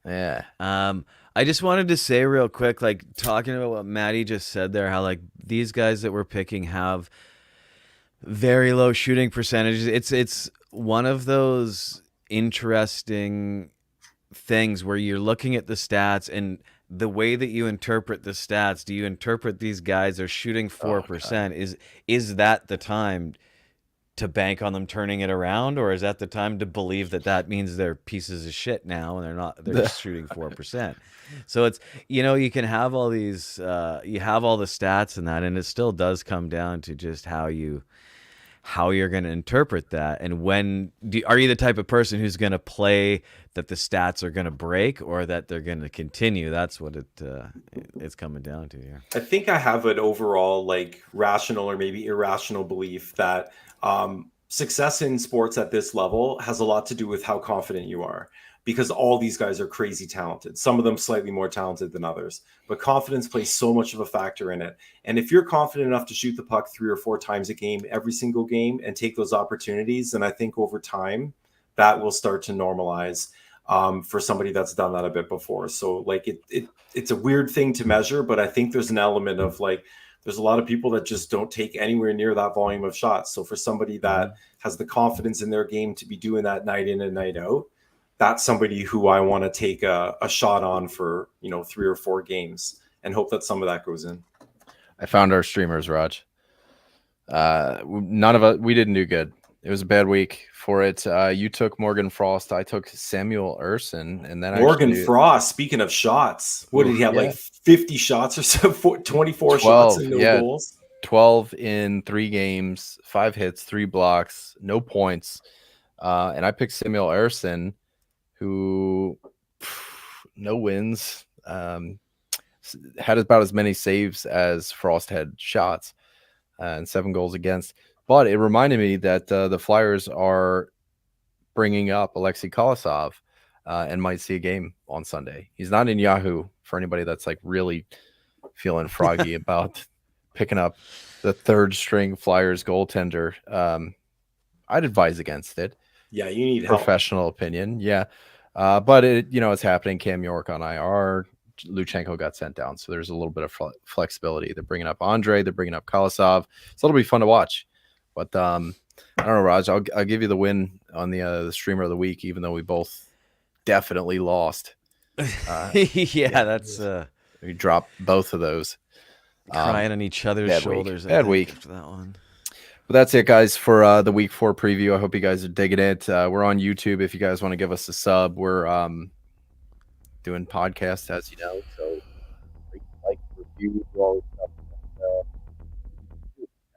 Yeah. I just wanted to say real quick, like talking about what Maddie just said there, how like these guys that we're picking have very low shooting percentages. It's one of those interesting things where you're looking at the stats and the way that you interpret the stats. Do you interpret these guys are shooting 4%? Is that the time to bank on them turning it around, or is that the time to believe that means they're pieces of shit now and they're just shooting 4%? So it's, you can have all these, you have all the stats and that, and it still does come down to just how you're going to interpret that. And are you the type of person who's going to play that the stats are going to break or that they're going to continue? That's what it's coming down to here. I think I have an overall like rational or maybe irrational belief that success in sports at this level has a lot to do with how confident you are, because all these guys are crazy talented. Some of them slightly more talented than others, but confidence plays so much of a factor in it. And if you're confident enough to shoot the puck 3 or 4 times a game, every single game, and take those opportunities, then I think over time that will start to normalize for somebody that's done that a bit before. So like it's a weird thing to measure, but I think there's an element of like, there's a lot of people that just don't take anywhere near that volume of shots. So for somebody that has the confidence in their game to be doing that night in and night out, that's somebody who I want to take a shot on for, 3 or 4 games and hope that some of that goes in. I found our streamers, Raj. None of us, we didn't do good. It was a bad week for it. You took Morgan Frost. I took Samuel Urson. And then Morgan Frost, speaking of shots, what did he have? Like 50 shots or so, 24 shots and no goals? 12 in 3 games, 5 hits, 3 blocks, no points. And I picked Samuel Urson, who no wins, had about as many saves as Frost had shots, and 7 goals against. But it reminded me that the Flyers are bringing up Alexei Kolosov and might see a game on Sunday. He's not in Yahoo for anybody that's like really feeling froggy about picking up the 3rd string Flyers goaltender. I'd advise against it. Yeah, you need help. Professional opinion. Yeah. But it's happening. Cam York on IR. Luchenko got sent down. So there's a little bit of flexibility. They're bringing up Andre. They're bringing up Kolosov. So it'll be fun to watch. But I don't know, Raj. I'll give you the win on the streamer of the week, even though we both definitely lost. That's we dropped both of those. Crying on each other's shoulders. Bad week after that one. But that's it, guys, for the week 4 preview. I hope you guys are digging it. We're on YouTube. If you guys want to give us a sub, we're doing podcasts, as you know. So like, review, do all this stuff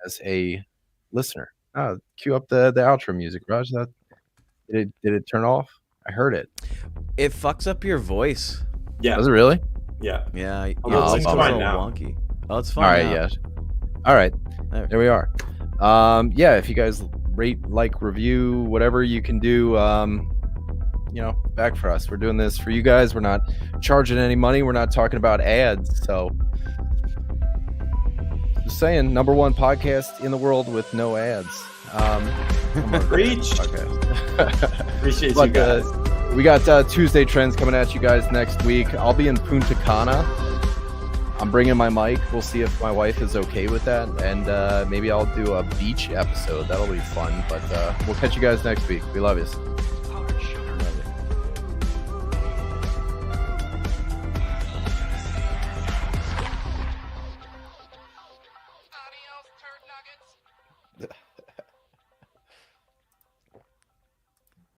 as a listener. Cue up the outro music, Raj. Did it turn off? I heard it. It fucks up your voice. Yeah. Does it really? Yeah. Yeah. It's fine now. Wonky. Oh, it's fine. All right. now. Yeah. All right. There we are. If you guys rate, like, review, whatever you can do, back for us. We're doing this for you guys. We're not charging any money. We're not talking about ads. So just saying, #1 podcast in the world with no ads. Reach. Appreciate you guys. We got Tuesday Trends coming at you guys next week. I'll be in Punta Cana. I'm bringing my mic. We'll see if my wife is okay with that. And maybe I'll do a beach episode. That'll be fun. But we'll catch you guys next week. We love you. Adios, turd nuggets.